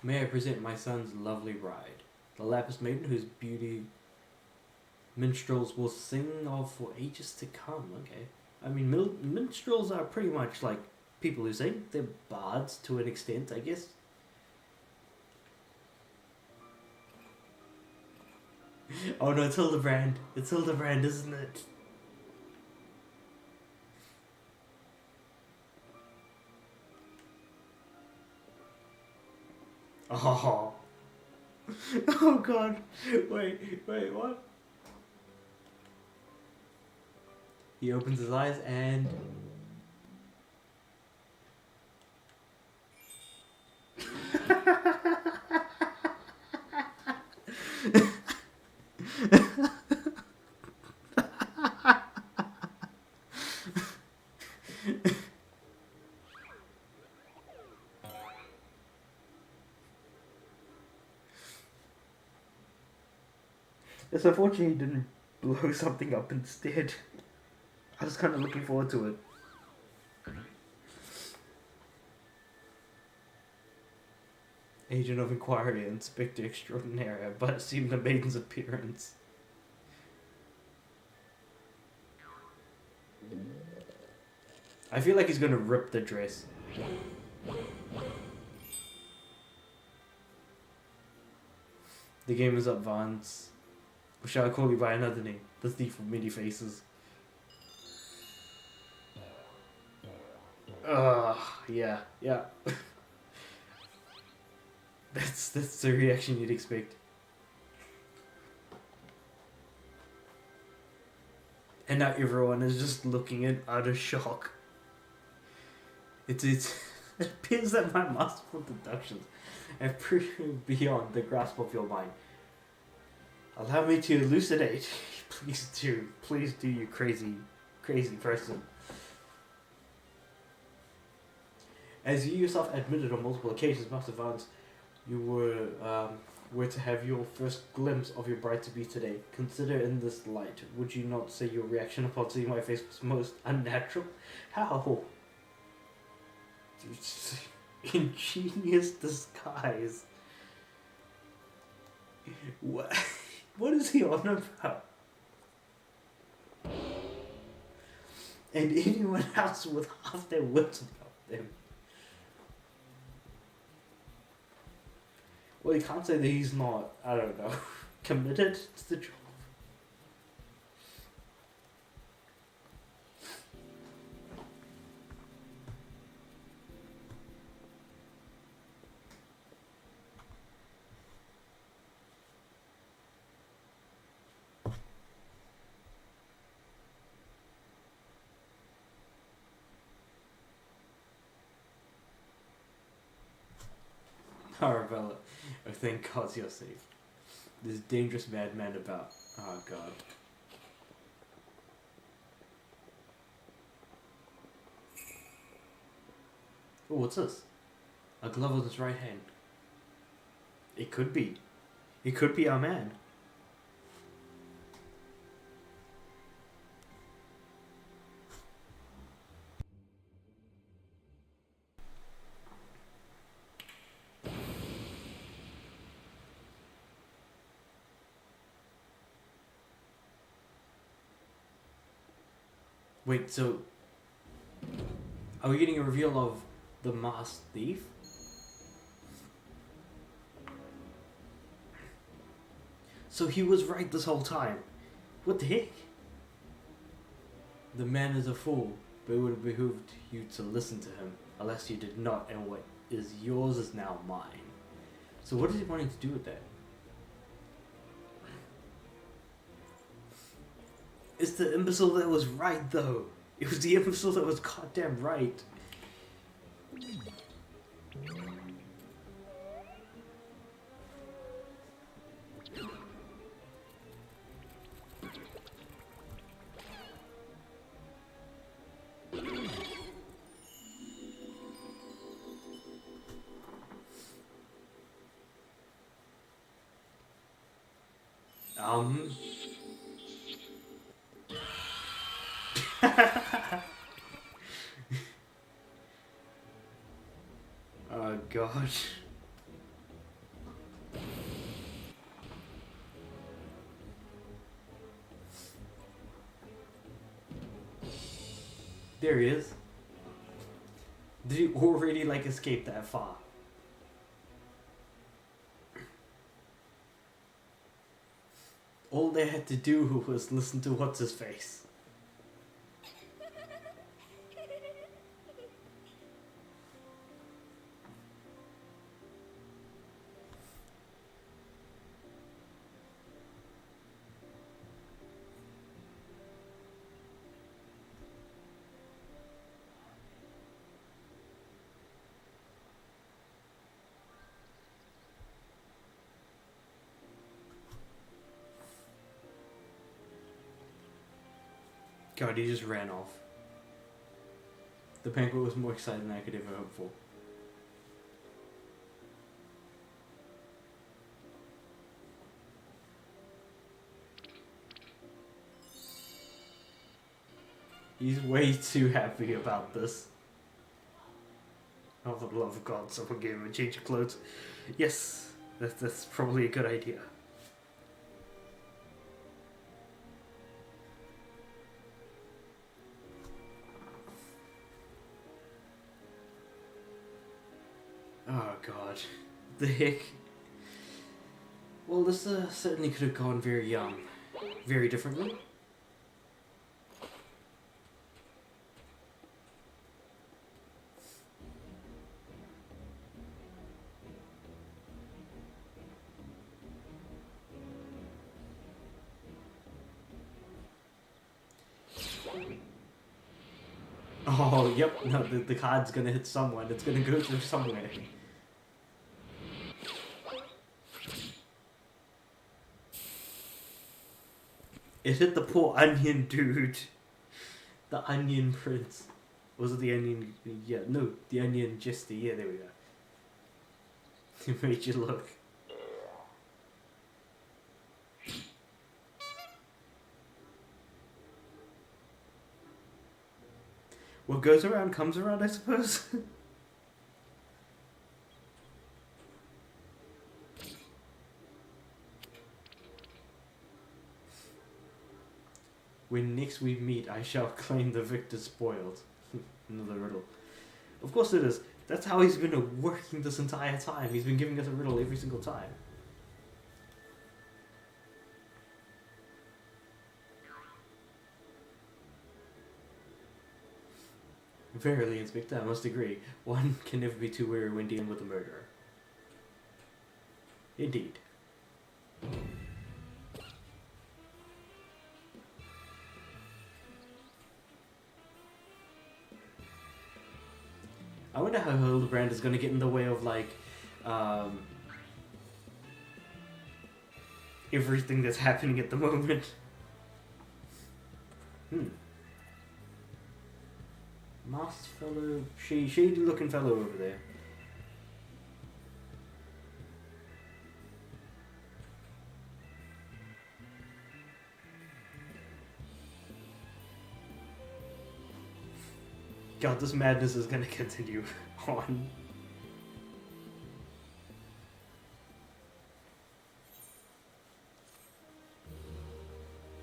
may I present my son's lovely bride, the Lapis Maiden whose beauty minstrels will sing of for ages to come. Okay. I mean, minstrels are pretty much like people who sing. They're bards to an extent, I guess. Oh no, it's Hildibrand. It's Hildibrand, isn't it? Oh. Oh god. Wait, what? He opens his eyes and... It's unfortunate he didn't blow something up instead. I was kind of looking forward to it. Agent of Inquiry, Inspector Extraordinaire, but seemed to make his appearance. I feel like he's gonna rip the dress. The game is advanced. Or shall I call you by another name? The Thief of Many Faces. Yeah. That's the reaction you'd expect. And now everyone is just looking in utter shock. It appears that my masterful deductions have proved beyond the grasp of your mind. Allow me to elucidate. Please do, you crazy person. As you yourself admitted on multiple occasions, Master Vance, you were to have your first glimpse of your bride-to-be today. Consider in this light, would you not say your reaction upon seeing my face was most unnatural? How? Ingenious disguise. What is he on about? And anyone else with half their wits about them. Well, you can't say that he's not, I don't know, committed to the job. Arabella, oh, thank God you're safe. This dangerous madman about. Oh God. Oh, what's this? A glove on his right hand. It could be. It could be our man. Wait, so are we getting a reveal of the masked thief? So he was right this whole time. What the heck? The man is a fool, but it would have behooved you to listen to him, unless you did not, and what is yours is now mine. So what is he wanting to do with that? It's the imbecile that was right, though. It was the imbecile that was goddamn right. Oh gosh. There he is. Did he already escape that far? All they had to do was listen to what's his face. God, he just ran off. The banquet was more exciting than I could ever hope for. He's way too happy about this. Oh, for the love of God, someone gave him a change of clothes. Yes, that's probably a good idea. Oh God, the heck. Well, this certainly could have gone very differently. Oh, yep, no, the card's gonna hit someone. It's gonna go through somewhere. It hit the poor onion dude. The onion prince. Was it the onion? Yeah, no, the onion jester. Yeah, there we go. It made you look. What goes around comes around, I suppose. When next we meet, I shall claim the victor spoiled. Another riddle. Of course it is. That's how he's been working this entire time. He's been giving us a riddle every single time. Verily, Inspector, I must agree. One can never be too weary when dealing with a murderer. Indeed. I wonder how Hildibrand is going to get in the way of, like, everything that's happening at the moment. Masked fellow, shady looking fellow over there. God, this madness is gonna continue on.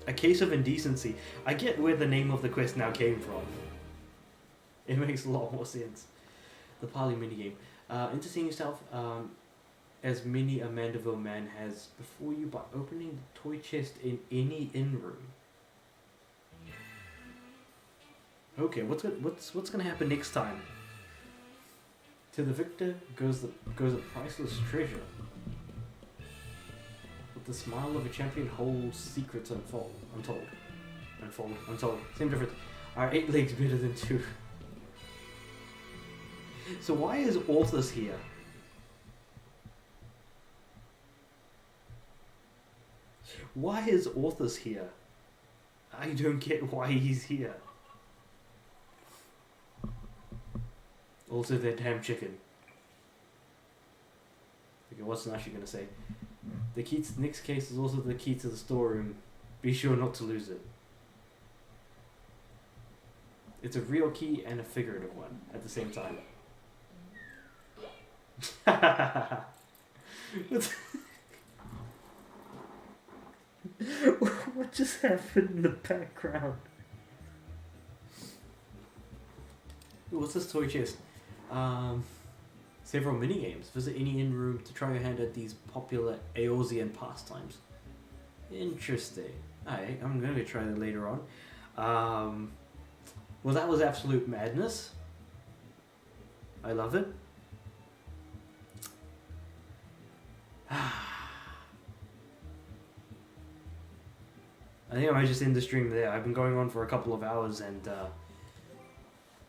A case of indecency. I get where the name of the quest now came from. It makes a lot more sense. The parley minigame. Entertain yourself as many a Manderville man has before you by opening the toy chest in any inn room. Okay, what's gonna happen next time? To the victor goes a priceless treasure. With the smile of a champion holds secrets untold. Same difference. Are 8 legs better than 2? So why is Orthus here? Why is Orthus here? I don't get why he's here. Also that damn chicken. Okay, what's Nashi gonna say? The key to the next case is also the key to the storeroom. Be sure not to lose it. It's a real key and a figurative one at the same time. What just happened in the background? What's this toy chest? Several minigames. Visit any inn room to try your hand at these popular Eorzean pastimes. Interesting. Alright, I'm gonna try that later on. Well, that was absolute madness. I love it. I think I might just end the stream there. I've been going on for a couple of hours, and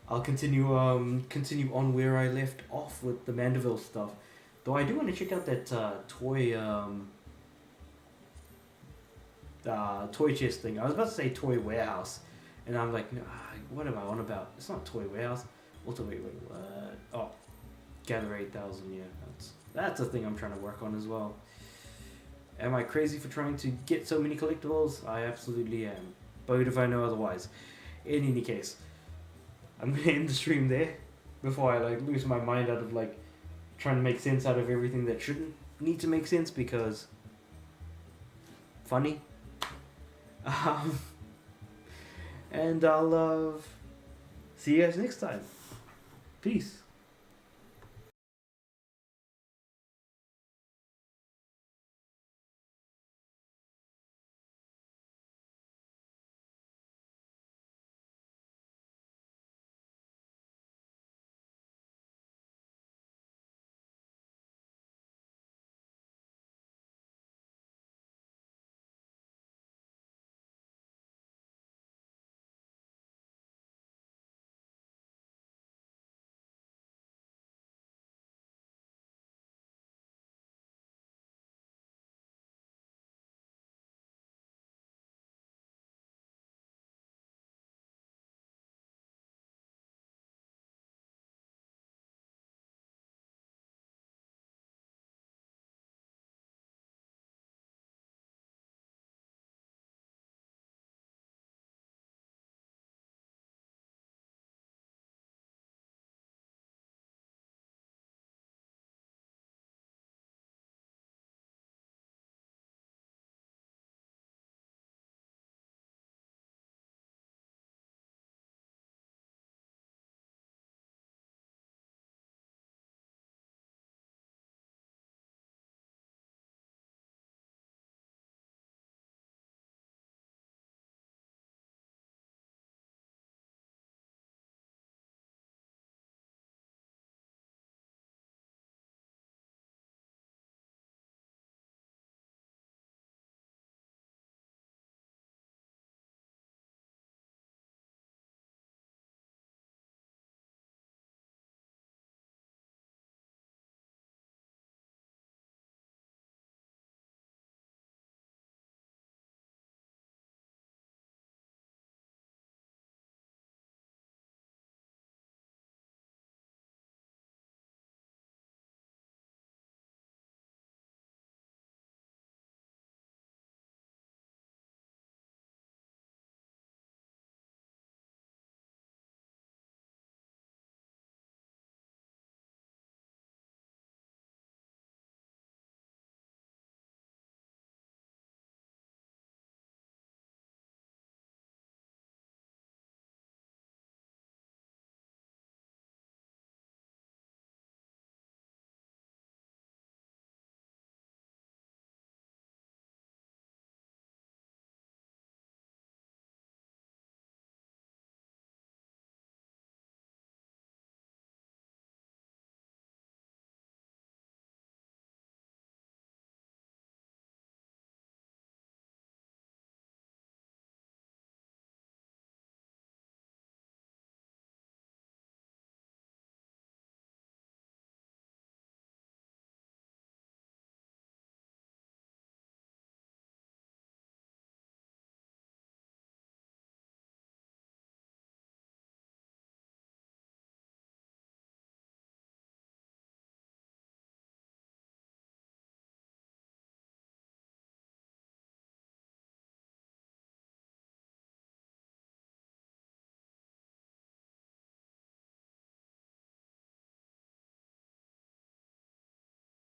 I'll continue on where I left off with the Manderville stuff. Though I do want to check out that toy chest thing. I was about to say toy warehouse, and I'm like, no, what am I on about? It's not toy warehouse. Also, wait, what? Oh, gather 8,000. Yeah, that's a thing I'm trying to work on as well. Am I crazy for trying to get so many collectibles? I absolutely am. But if I know otherwise. In any case, I'm gonna end the stream there before I like lose my mind out of like trying to make sense out of everything that shouldn't need to make sense because funny. And I'll see you guys next time. Peace.